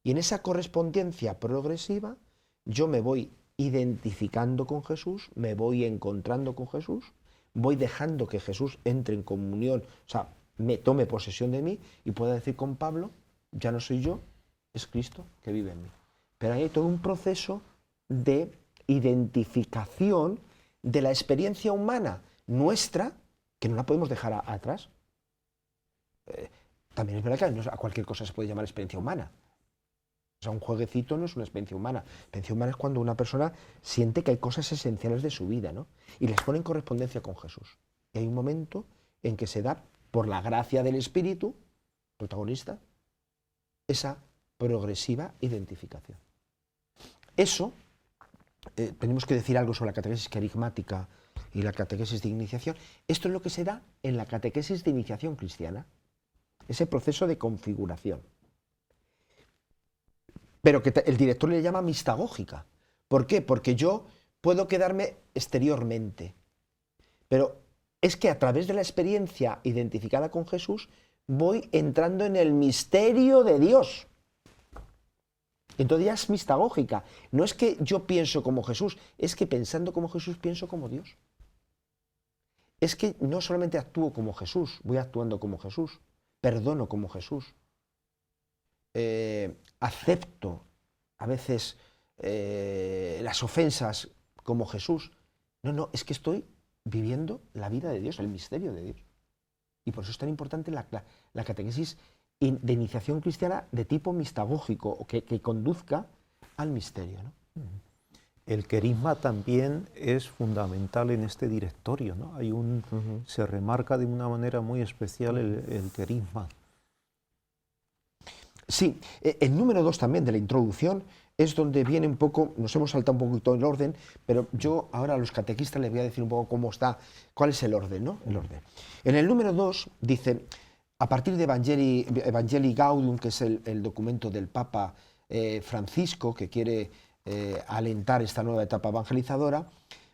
Y en esa correspondencia progresiva yo me voy identificando con Jesús, me voy encontrando con Jesús, voy dejando que Jesús entre en comunión, o sea, me tome posesión de mí y pueda decir con Pablo: ya no soy yo, es Cristo que vive en mí. Pero ahí hay todo un proceso de identificación de la experiencia humana nuestra, que no la podemos dejar atrás. También es verdad que a cualquier cosa se puede llamar experiencia humana. O sea, un jueguecito no es una experiencia humana. Experiencia humana es cuando una persona siente que hay cosas esenciales de su vida, ¿no? Y les pone en correspondencia con Jesús. Y hay un momento en que se da, por la gracia del Espíritu, protagonista, esa progresiva identificación. Eso, tenemos que decir algo sobre la catequesis querigmática y la catequesis de iniciación. Esto es lo que se da en la catequesis de iniciación cristiana, ese proceso de configuración. Pero que el director le llama mistagógica. ¿Por qué? Porque yo puedo quedarme exteriormente, pero es que a través de la experiencia identificada con Jesús voy entrando en el misterio de Dios. Entonces ya es mistagógica. No es que yo pienso como Jesús, es que pensando como Jesús pienso como Dios. Es que no solamente actúo como Jesús, voy actuando como Jesús, perdono como Jesús, acepto a veces las ofensas como Jesús. No, es que estoy viviendo la vida de Dios, el misterio de Dios. Y por eso es tan importante la catequesis de iniciación cristiana de tipo mistagógico, que conduzca al misterio, ¿no? El querigma también es fundamental en este directorio, ¿no? Se remarca de una manera muy especial el querigma. Sí, el número 2 también de la introducción es donde viene un poco, nos hemos saltado un poquito el orden, pero yo ahora a los catequistas les voy a decir un poco cómo está, cuál es el orden, ¿no? El orden. En el número 2 dice, a partir de Evangelii Gaudium, que es el documento del Papa Francisco, que quiere alentar esta nueva etapa evangelizadora,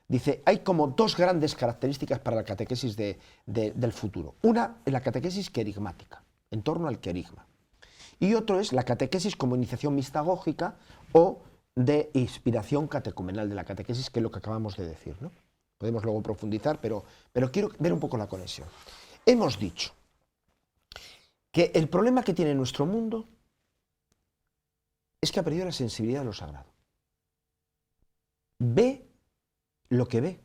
dice, hay como dos grandes características para la catequesis del futuro. Una es la catequesis querigmática, en torno al querigma. Y otro es la catequesis como iniciación mistagógica o de inspiración catecumenal de la catequesis, que es lo que acabamos de decir, ¿no? Podemos luego profundizar, pero quiero ver un poco la conexión. Hemos dicho que el problema que tiene nuestro mundo es que ha perdido la sensibilidad a lo sagrado. Ve lo que ve,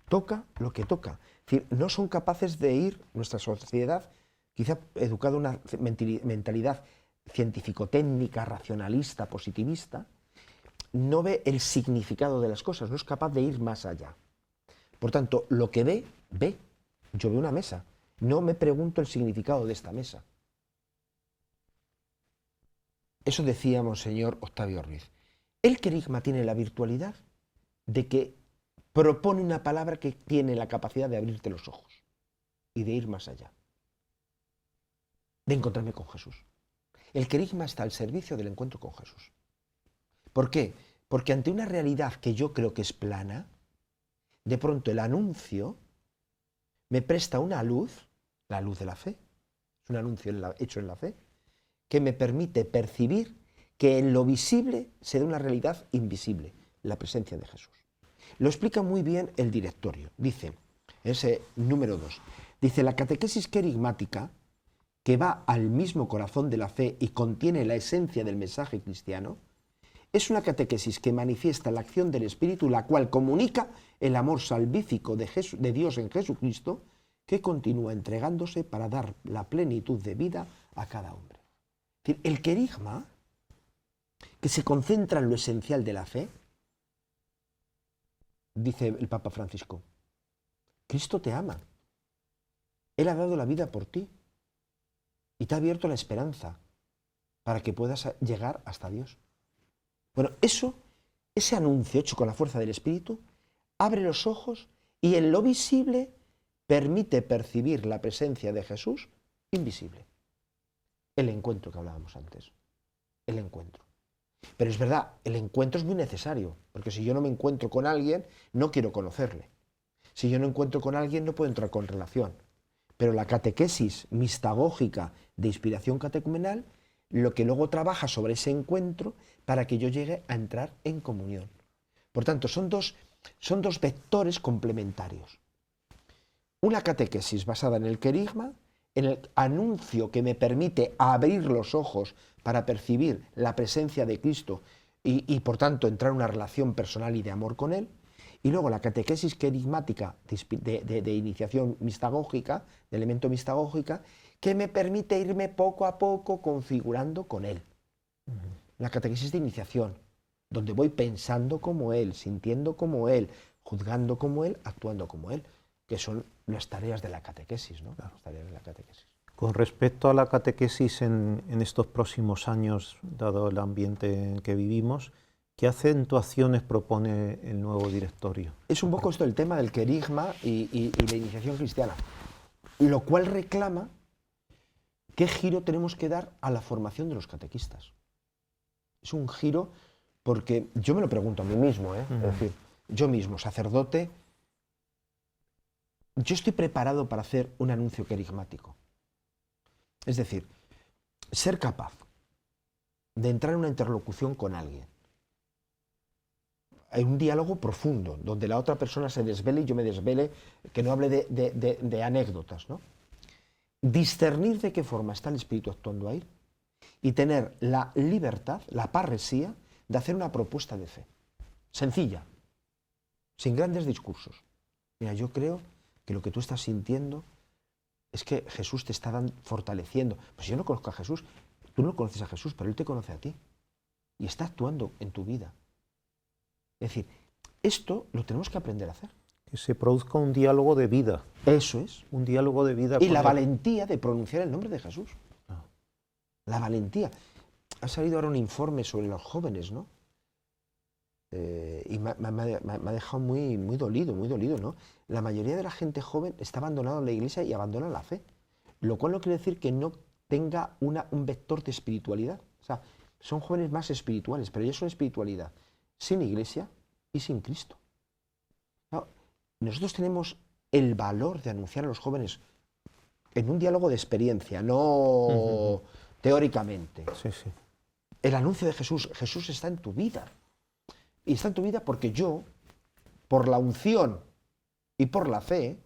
toca lo que toca. Es decir, no son capaces de ir, nuestra sociedad, quizá educada una mentalidad científico-técnica, racionalista, positivista, no ve el significado de las cosas, no es capaz de ir más allá. Por tanto, lo que ve, ve. Yo veo una mesa, no me pregunto el significado de esta mesa. Eso decía Monseñor Octavio Ruiz. El querigma tiene la virtualidad de que propone una palabra que tiene la capacidad de abrirte los ojos y de ir más allá. de encontrarme con Jesús. El querigma está al servicio del encuentro con Jesús. ¿Por qué? Porque ante una realidad que yo creo que es plana, de pronto el anuncio me presta una luz, la luz de la fe, es un anuncio hecho en la fe, que me permite percibir que en lo visible se da una realidad invisible, la presencia de Jesús. Lo explica muy bien el directorio. Dice, ese número 2, dice, la catequesis querigmática, que va al mismo corazón de la fe y contiene la esencia del mensaje cristiano, es una catequesis que manifiesta la acción del Espíritu, la cual comunica el amor salvífico de Dios en Jesucristo, que continúa entregándose para dar la plenitud de vida a cada hombre. Es decir, el querigma, que se concentra en lo esencial de la fe, dice el Papa Francisco, Cristo te ama, Él ha dado la vida por ti y te ha abierto la esperanza para que puedas llegar hasta Dios. Bueno, ese anuncio hecho con la fuerza del Espíritu abre los ojos y en lo visible permite percibir la presencia de Jesús invisible. El encuentro que hablábamos antes, el encuentro. Pero es verdad, el encuentro es muy necesario, porque si yo no me encuentro con alguien, no quiero conocerle. Si yo no encuentro con alguien, no puedo entrar con relación. Pero la catequesis mistagógica de inspiración catecumenal, lo que luego trabaja sobre ese encuentro para que yo llegue a entrar en comunión. Por tanto, son dos vectores complementarios. Una catequesis basada en el querigma, en el anuncio que me permite abrir los ojos para percibir la presencia de Cristo y por tanto entrar en una relación personal y de amor con Él, y luego la catequesis querigmática de iniciación mistagógica, de elemento mistagógica, que me permite irme poco a poco configurando con Él. La catequesis de iniciación, donde voy pensando como Él, sintiendo como Él, juzgando como Él, actuando como Él, que son las tareas de la catequesis, ¿no? Las tareas de la catequesis. Con respecto a la catequesis en estos próximos años, dado el ambiente en que vivimos, ¿qué acentuaciones propone el nuevo directorio? Es un poco esto el tema del querigma y la iniciación cristiana, lo cual reclama qué giro tenemos que dar a la formación de los catequistas. Es un giro porque yo me lo pregunto a mí mismo, Es decir, yo mismo, sacerdote, yo estoy preparado para hacer un anuncio querigmático. Es decir, ser capaz de entrar en una interlocución con alguien. Hay un diálogo profundo, donde la otra persona se desvele y yo me desvele, que no hable de anécdotas, ¿no? Discernir de qué forma está el Espíritu actuando ahí y tener la libertad, la parresía, de hacer una propuesta de fe. Sencilla, sin grandes discursos. Mira, yo creo que lo que tú estás sintiendo es que Jesús te está fortaleciendo. Pues yo no conozco a Jesús, tú no conoces a Jesús, pero Él te conoce a ti y está actuando en tu vida. Es decir, esto lo tenemos que aprender a hacer. Que se produzca un diálogo de vida. Eso es. Un diálogo de vida. Y la valentía de pronunciar el nombre de Jesús. Ah. La valentía. Ha salido ahora un informe sobre los jóvenes, ¿no? Y me ha dejado muy dolido, ¿no? La mayoría de la gente joven está abandonando la iglesia y abandona la fe. Lo cual no quiere decir que no tenga un vector de espiritualidad. O sea, son jóvenes más espirituales, pero ellos son espiritualidad sin iglesia y sin Cristo. No, nosotros tenemos el valor de anunciar a los jóvenes en un diálogo de experiencia, no teóricamente. Sí, sí. El anuncio de Jesús, Jesús está en tu vida. Y está en tu vida porque yo, por la unción y por la fe,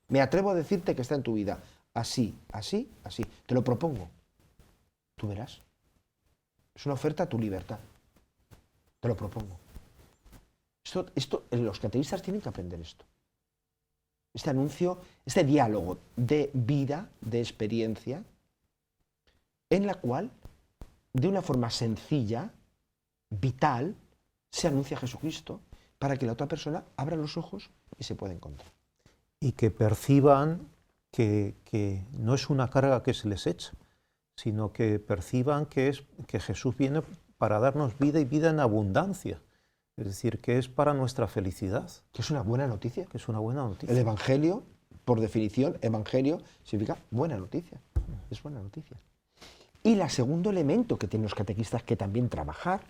me atrevo a decirte que está en tu vida. Así, así, así. Te lo propongo. Tú verás. Es una oferta a tu libertad. Te lo propongo. Los catequistas tienen que aprender esto. Este anuncio, este diálogo de vida, de experiencia, en la cual, de una forma sencilla, vital, se anuncia a Jesucristo para que la otra persona abra los ojos y se pueda encontrar. Y que perciban que no es una carga que se les echa, sino que perciban que Jesús viene para darnos vida y vida en abundancia. Es decir, que es para nuestra felicidad. Que es una buena noticia. Que es una buena noticia. El Evangelio, por definición, Evangelio significa buena noticia. Es buena noticia. Y el segundo elemento que tienen los catequistas que también trabajar,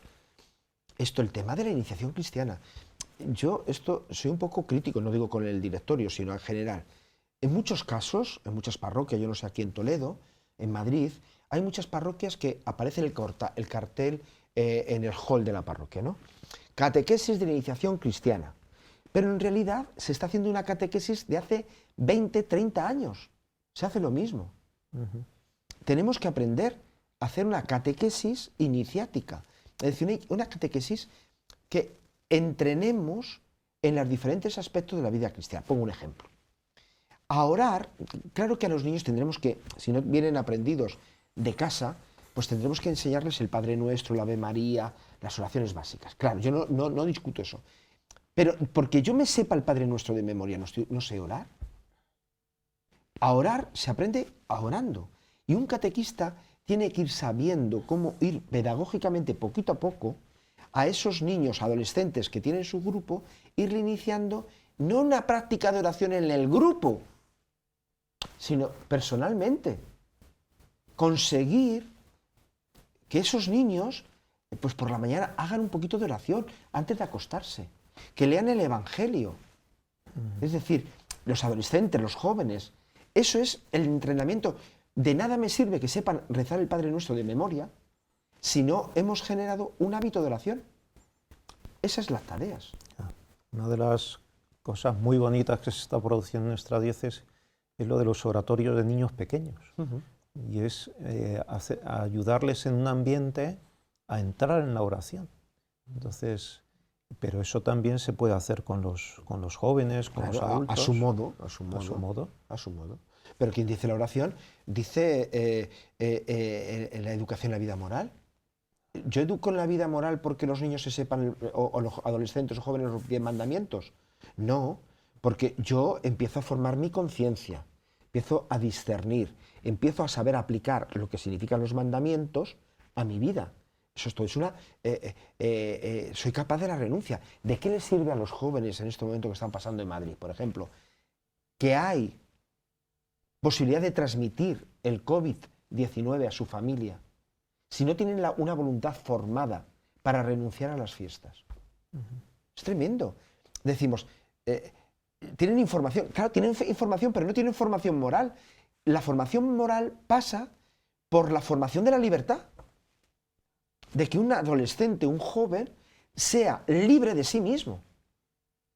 el tema de la iniciación cristiana. Yo soy un poco crítico, no digo con el directorio, sino en general. En muchos casos, en muchas parroquias, yo no sé, aquí en Toledo, en Madrid, hay muchas parroquias que aparece el cartel en el hall de la parroquia, ¿no? Catequesis de la iniciación cristiana. Pero en realidad se está haciendo una catequesis de hace 20, 30 años. Se hace lo mismo. Tenemos que aprender a hacer una catequesis iniciática. Es decir, una catequesis que entrenemos en los diferentes aspectos de la vida cristiana. Pongo un ejemplo. A orar, claro que a los niños tendremos que, si no vienen aprendidos de casa, pues tendremos que enseñarles el Padre Nuestro, la Ave María, las oraciones básicas. Claro, yo no discuto eso. Pero porque yo me sepa el Padre Nuestro de memoria, no sé orar. A orar se aprende orando. Y un catequista tiene que ir sabiendo cómo ir pedagógicamente, poquito a poco, a esos niños, adolescentes que tienen su grupo, irle iniciando no una práctica de oración en el grupo, sino personalmente. Conseguir que esos niños, pues por la mañana, hagan un poquito de oración antes de acostarse, que lean el Evangelio. Es decir, los adolescentes, los jóvenes, eso es el entrenamiento. De nada me sirve que sepan rezar el Padre Nuestro de memoria si no hemos generado un hábito de oración. Esas son las tareas. Una de las cosas muy bonitas que se está produciendo en nuestra diócesis es lo de los oratorios de niños pequeños. Y es ayudarles en un ambiente a entrar en la oración. Entonces, pero eso también se puede hacer con los jóvenes, con los adultos. A su modo. Pero quien dice la oración, dice en la educación en la vida moral. ¿Yo educo en la vida moral porque los niños se sepan, o los adolescentes o jóvenes, los 10 mandamientos? No, porque yo empiezo a formar mi conciencia, empiezo a discernir, empiezo a saber aplicar lo que significan los mandamientos a mi vida. Soy capaz de la renuncia. ¿De qué les sirve a los jóvenes en este momento que están pasando en Madrid, por ejemplo, que hay posibilidad de transmitir el COVID-19 a su familia si no tienen una voluntad formada para renunciar a las fiestas? Es tremendo. Decimos, tienen información, claro, tienen información, pero no tienen formación moral. La formación moral pasa por la formación de la libertad, de que un adolescente, un joven, sea libre de sí mismo.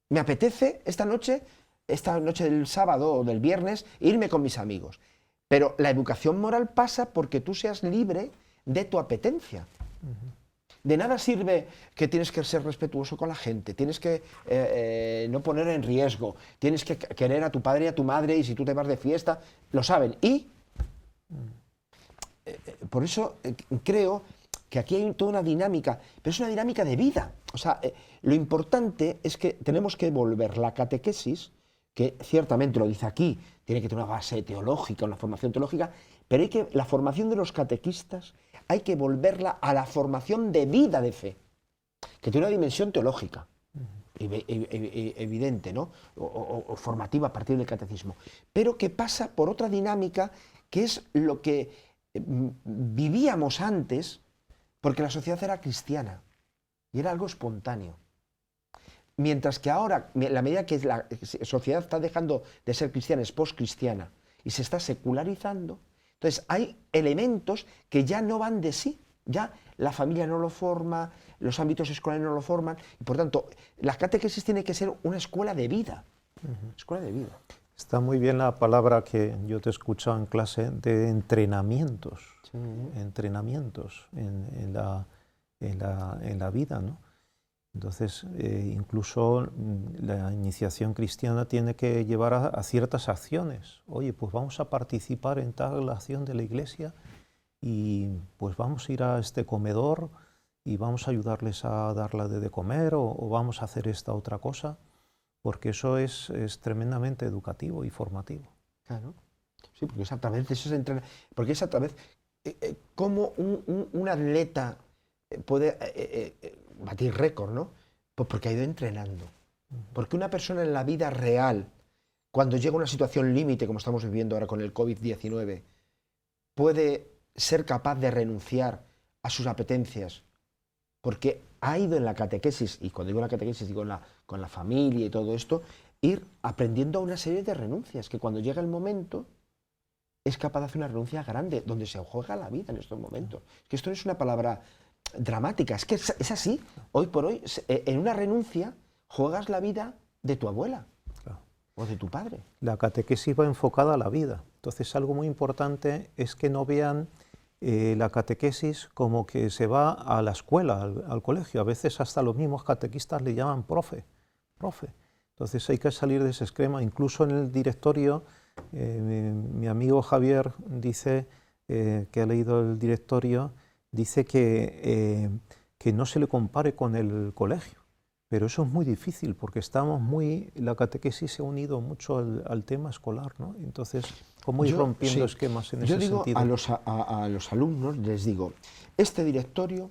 Me apetece esta noche del sábado o del viernes, irme con mis amigos. Pero la educación moral pasa porque tú seas libre de tu apetencia. De nada sirve que tienes que ser respetuoso con la gente, tienes que no poner en riesgo, tienes que querer a tu padre y a tu madre, y si tú te vas de fiesta, lo saben. Y por eso creo que aquí hay toda una dinámica, pero es una dinámica de vida. O sea, lo importante es que tenemos que volver la catequesis, que ciertamente lo dice aquí, tiene que tener una base teológica, una formación teológica, pero la formación de los catequistas hay que volverla a la formación de vida de fe, que tiene una dimensión teológica, evidente, ¿no? O formativa a partir del catecismo, pero que pasa por otra dinámica que es lo que vivíamos antes, porque la sociedad era cristiana y era algo espontáneo. Mientras que ahora, la medida que la sociedad está dejando de ser cristiana, es postcristiana, y se está secularizando, entonces hay elementos que ya no van de sí, ya la familia no lo forma, los ámbitos escolares no lo forman, y por tanto, la catequesis tiene que ser una escuela de vida. Escuela de vida. Está muy bien la palabra que yo te he escuchado en clase de entrenamientos, entrenamientos en la vida, ¿no? Entonces, incluso la iniciación cristiana tiene que llevar a ciertas acciones. Oye, pues vamos a participar en tal acción de la iglesia y pues vamos a ir a este comedor y vamos a ayudarles a darle de comer o vamos a hacer esta otra cosa, porque eso es tremendamente educativo y formativo. Claro. Sí, porque es a través de esos entrenamientos, porque es a través cómo un atleta puede batir récord, ¿no? Pues porque ha ido entrenando. Porque una persona en la vida real, cuando llega a una situación límite, como estamos viviendo ahora con el COVID-19, puede ser capaz de renunciar a sus apetencias, porque ha ido en la catequesis, y cuando digo la catequesis digo con la familia y todo esto, ir aprendiendo una serie de renuncias, que cuando llega el momento es capaz de hacer una renuncia grande, donde se juega la vida en estos momentos. Es que esto no es una palabra dramática, es que es así. Hoy por hoy, en una renuncia, juegas la vida de tu abuela o de tu padre. La catequesis va enfocada a la vida. Entonces, algo muy importante es que no vean la catequesis como que se va a la escuela, al colegio. A veces hasta los mismos catequistas le llaman profe. Entonces hay que salir de ese esquema. Incluso en el directorio, mi amigo Javier dice, que ha leído el directorio, dice que no se le compare con el colegio. Pero eso es muy difícil porque la catequesis se ha unido mucho al tema escolar, ¿no? Entonces, ¿cómo ir rompiendo esquemas en ese sentido? Yo digo a los alumnos, les digo, este directorio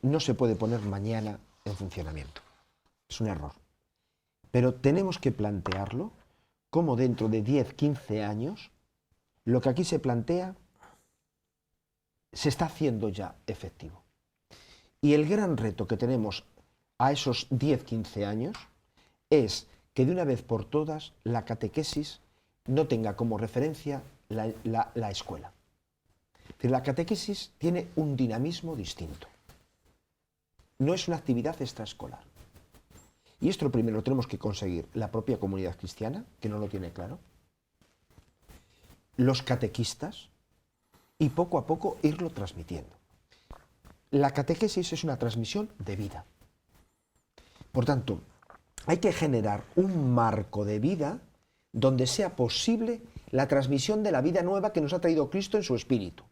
no se puede poner mañana en funcionamiento. Es un error. Pero tenemos que plantearlo como dentro de 10, 15 años, lo que aquí se plantea se está haciendo ya efectivo. Y el gran reto que tenemos a esos 10, 15 años es que de una vez por todas la catequesis no tenga como referencia la escuela. Es decir, la catequesis tiene un dinamismo distinto. No es una actividad extraescolar. Y esto primero lo tenemos que conseguir la propia comunidad cristiana, que no lo tiene claro, los catequistas, y poco a poco irlo transmitiendo. La catequesis es una transmisión de vida. Por tanto, hay que generar un marco de vida donde sea posible la transmisión de la vida nueva que nos ha traído Cristo en su espíritu.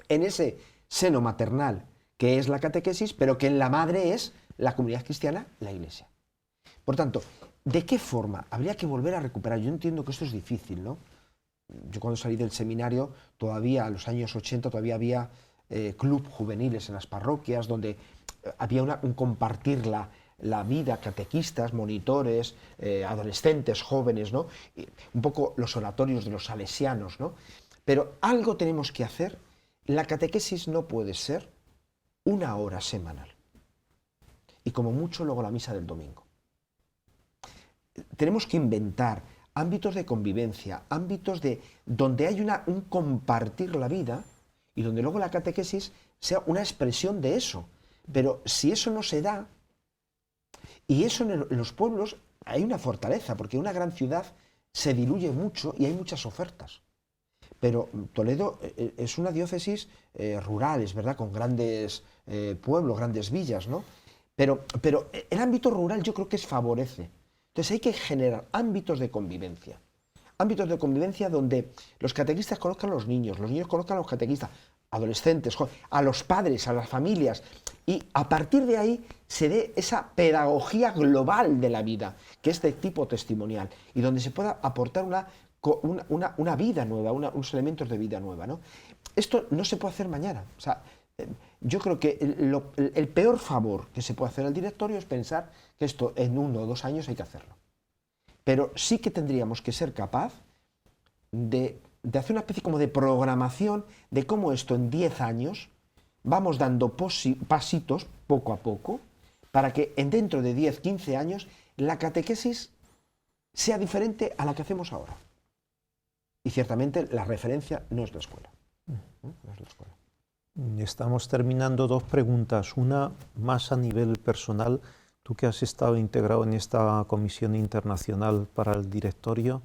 En ese seno maternal que es la catequesis, pero que en la madre es la comunidad cristiana, la Iglesia. Por tanto, ¿de qué forma? Habría que volver a recuperar. Yo entiendo que esto es difícil, ¿no? Yo cuando salí del seminario, todavía, a los años 80, todavía había club juveniles en las parroquias, donde había un compartir la vida, catequistas, monitores, adolescentes, jóvenes, ¿no? Un poco los oratorios de los salesianos, ¿no? Pero algo tenemos que hacer. La catequesis no puede ser una hora semanal. Y como mucho luego la misa del domingo. Tenemos que inventar ámbitos de convivencia, ámbitos donde hay un compartir la vida y donde luego la catequesis sea una expresión de eso. Pero si eso no se da, y eso en los pueblos hay una fortaleza, porque en una gran ciudad se diluye mucho y hay muchas ofertas. Pero Toledo es una diócesis rural, es verdad, con grandes pueblos, grandes villas, ¿no? Pero el ámbito rural yo creo que favorece. Entonces hay que generar ámbitos de convivencia. Ámbitos de convivencia donde los catequistas conozcan a los niños conozcan a los catequistas, adolescentes, a los padres, a las familias. Y a partir de ahí se dé esa pedagogía global de la vida, que es de tipo testimonial, y donde se pueda aportar una vida nueva, unos elementos de vida nueva, ¿no? Esto no se puede hacer mañana. O sea, yo creo que el peor favor que se puede hacer al directorio es pensar que esto en 1 o 2 años hay que hacerlo. Pero sí que tendríamos que ser capaz de hacer una especie como de programación de cómo esto en 10 años vamos dando pasitos poco a poco para que dentro de 10, 15 años la catequesis sea diferente a la que hacemos ahora. Y ciertamente la referencia no es la escuela. No es la escuela. Estamos terminando 2 preguntas, una más a nivel personal. Tú que has estado integrado en esta comisión internacional para el directorio,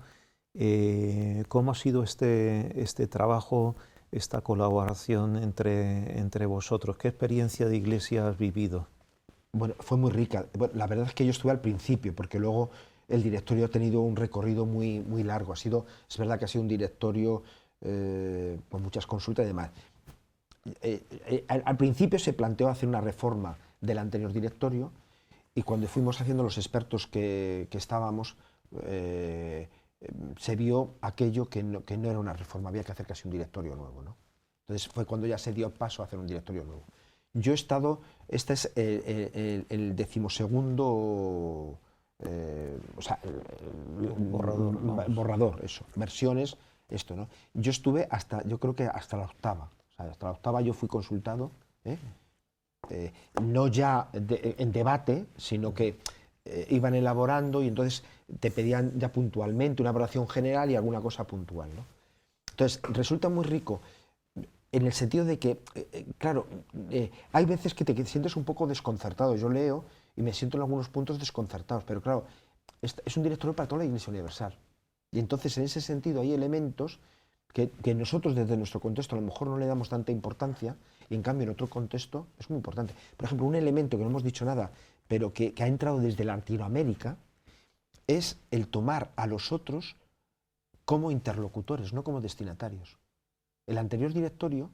¿cómo ha sido este trabajo, esta colaboración entre vosotros? ¿Qué experiencia de iglesia has vivido? Bueno, fue muy rica. Bueno, la verdad es que yo estuve al principio, porque luego el directorio ha tenido un recorrido muy, muy largo. Es verdad que ha sido un directorio con muchas consultas y demás. Al principio se planteó hacer una reforma del anterior directorio y cuando fuimos haciendo los expertos que estábamos, se vio aquello que no era una reforma, había que hacer casi un directorio nuevo, ¿no? Entonces fue cuando ya se dio paso a hacer un directorio nuevo. Yo he estado, este es el 12º, o sea, borrador, borrador, eso, versiones esto, ¿no? Yo estuve yo creo que hasta la octava. O sea, hasta la octava yo fui consultado, no ya en debate, sino que iban elaborando y entonces te pedían ya puntualmente una evaluación general y alguna cosa puntual, ¿no? Entonces, resulta muy rico en el sentido de que, claro, hay veces que te sientes un poco desconcertado. Yo leo y me siento en algunos puntos desconcertados, pero claro, es un directorio para toda la Iglesia Universal. Y entonces, en ese sentido, hay elementos que nosotros desde nuestro contexto a lo mejor no le damos tanta importancia, y en cambio en otro contexto es muy importante. Por ejemplo, un elemento que no hemos dicho nada, pero que ha entrado desde Latinoamérica, es el tomar a los otros como interlocutores, no como destinatarios. El anterior directorio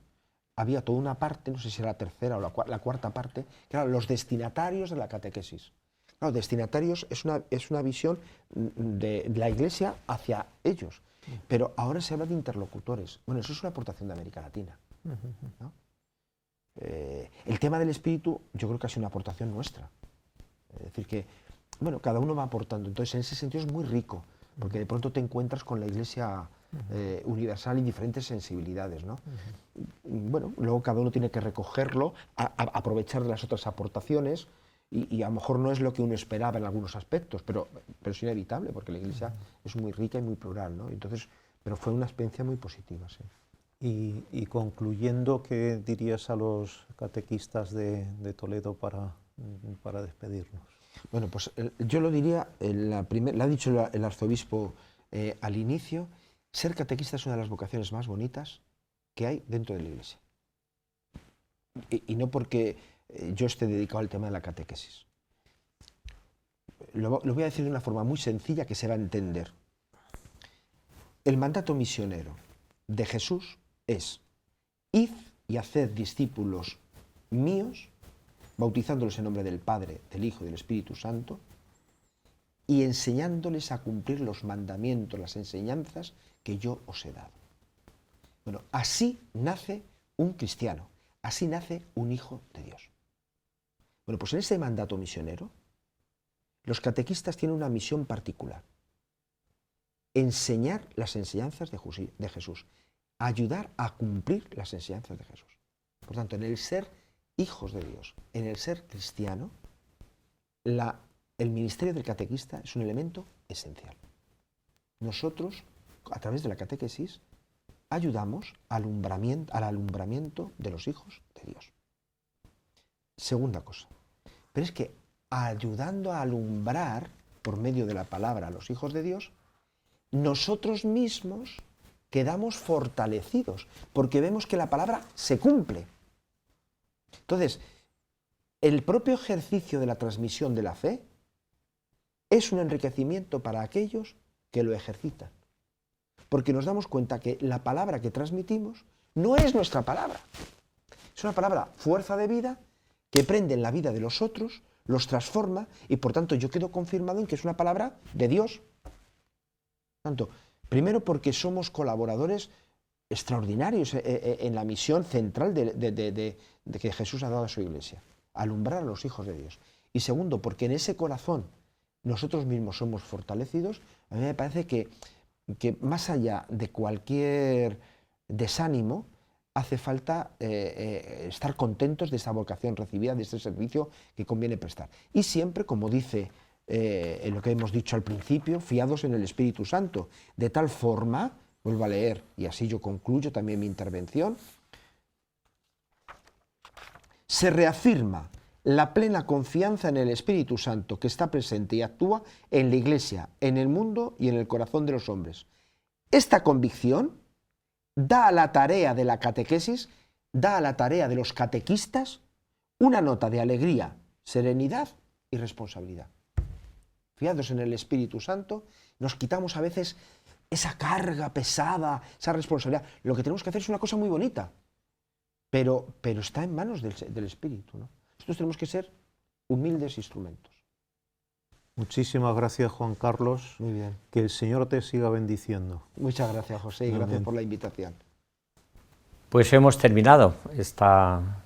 había toda una parte, no sé si era la tercera o la cuarta parte, que eran los destinatarios de la catequesis. Claro, destinatarios es una visión de la Iglesia hacia ellos, pero ahora se habla de interlocutores. Bueno, eso es una aportación de América Latina, ¿no? El tema del espíritu yo creo que ha sido una aportación nuestra. Es decir, que bueno, cada uno va aportando. Entonces, en ese sentido es muy rico, porque de pronto te encuentras con la Iglesia universal y diferentes sensibilidades, ¿no? Bueno, luego cada uno tiene que recogerlo, aprovechar de las otras aportaciones, y a lo mejor no es lo que uno esperaba en algunos aspectos, pero es inevitable, porque la Iglesia es muy rica y muy plural, ¿no? Entonces, pero fue una experiencia muy positiva, sí. Y concluyendo, ¿qué dirías a los catequistas de Toledo para despedirnos? Bueno, pues yo lo diría, lo ha dicho el arzobispo al inicio, ser catequista es una de las vocaciones más bonitas que hay dentro de la Iglesia. Y no porque yo esté dedicado al tema de la catequesis. Lo voy a decir de una forma muy sencilla que se va a entender. El mandato misionero de Jesús es: id y haced discípulos míos, bautizándolos en nombre del Padre, del Hijo y del Espíritu Santo, y enseñándoles a cumplir los mandamientos, las enseñanzas que yo os he dado. Bueno, así nace un cristiano, así nace un hijo de Dios. Bueno, pues en ese mandato misionero, los catequistas tienen una misión particular: enseñar las enseñanzas de Jesús, ayudar a cumplir las enseñanzas de Jesús. Por tanto, en el ser hijos de Dios, en el ser cristiano, el ministerio del catequista es un elemento esencial. Nosotros, a través de la catequesis, ayudamos al alumbramiento de los hijos de Dios. Segunda cosa, pero es que ayudando a alumbrar por medio de la palabra a los hijos de Dios, nosotros mismos quedamos fortalecidos, porque vemos que la palabra se cumple. Entonces, el propio ejercicio de la transmisión de la fe es un enriquecimiento para aquellos que lo ejercitan, porque nos damos cuenta que la palabra que transmitimos no es nuestra palabra, es una palabra fuerza de vida que prende en la vida de los otros, los transforma, y por tanto yo quedo confirmado en que es una palabra de Dios. Tanto, primero porque somos colaboradores extraordinarios en la misión central de que Jesús ha dado a su Iglesia, alumbrar a los hijos de Dios. Y segundo, porque en ese corazón nosotros mismos somos fortalecidos. A mí me parece que más allá de cualquier desánimo, hace falta estar contentos de esa vocación recibida, de ese servicio que conviene prestar. Y siempre, como dice en lo que hemos dicho al principio, fiados en el Espíritu Santo, de tal forma, vuelvo a leer, y así yo concluyo también mi intervención, se reafirma la plena confianza en el Espíritu Santo que está presente y actúa en la Iglesia, en el mundo y en el corazón de los hombres. Esta convicción da a la tarea de la catequesis, da a la tarea de los catequistas una nota de alegría, serenidad y responsabilidad. Fiados en el Espíritu Santo, nos quitamos a veces esa carga pesada, esa responsabilidad. Lo que tenemos que hacer es una cosa muy bonita, pero está en manos del Espíritu, ¿no? Nosotros tenemos que ser humildes instrumentos. Muchísimas gracias, Juan Carlos. Muy bien. Que el Señor te siga bendiciendo. Muchas gracias, José, y gracias por la invitación. Pues hemos terminado esta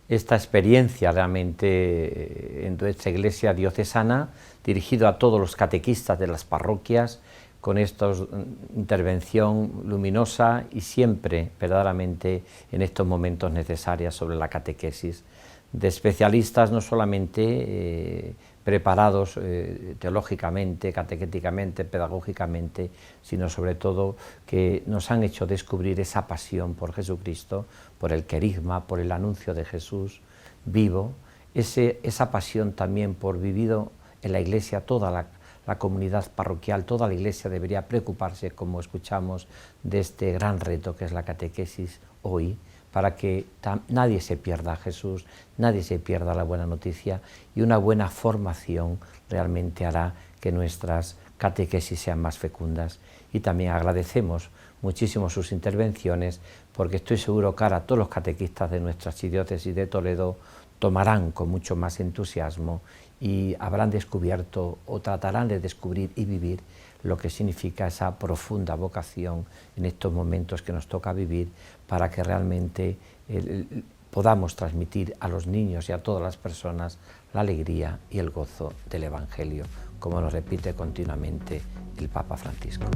experiencia realmente en nuestra iglesia diocesana, dirigido a todos los catequistas de las parroquias, con esta intervención luminosa y siempre, verdaderamente, en estos momentos necesarias sobre la catequesis, de especialistas no solamente preparados teológicamente, catequéticamente, pedagógicamente, sino sobre todo que nos han hecho descubrir esa pasión por Jesucristo, por el querigma, por el anuncio de Jesús vivo, esa pasión también por vivido en la Iglesia, toda la comunidad parroquial, toda la Iglesia debería preocuparse, como escuchamos, de este gran reto que es la catequesis hoy, para que nadie se pierda a Jesús, nadie se pierda la buena noticia, y una buena formación realmente hará que nuestras catequesis sean más fecundas. Y también agradecemos muchísimo sus intervenciones, porque estoy seguro que ahora todos los catequistas de nuestra archidiócesis de Toledo tomarán con mucho más entusiasmo y habrán descubierto o tratarán de descubrir y vivir lo que significa esa profunda vocación en estos momentos que nos toca vivir, para que realmente podamos transmitir a los niños y a todas las personas la alegría y el gozo del Evangelio, como nos repite continuamente el Papa Francisco.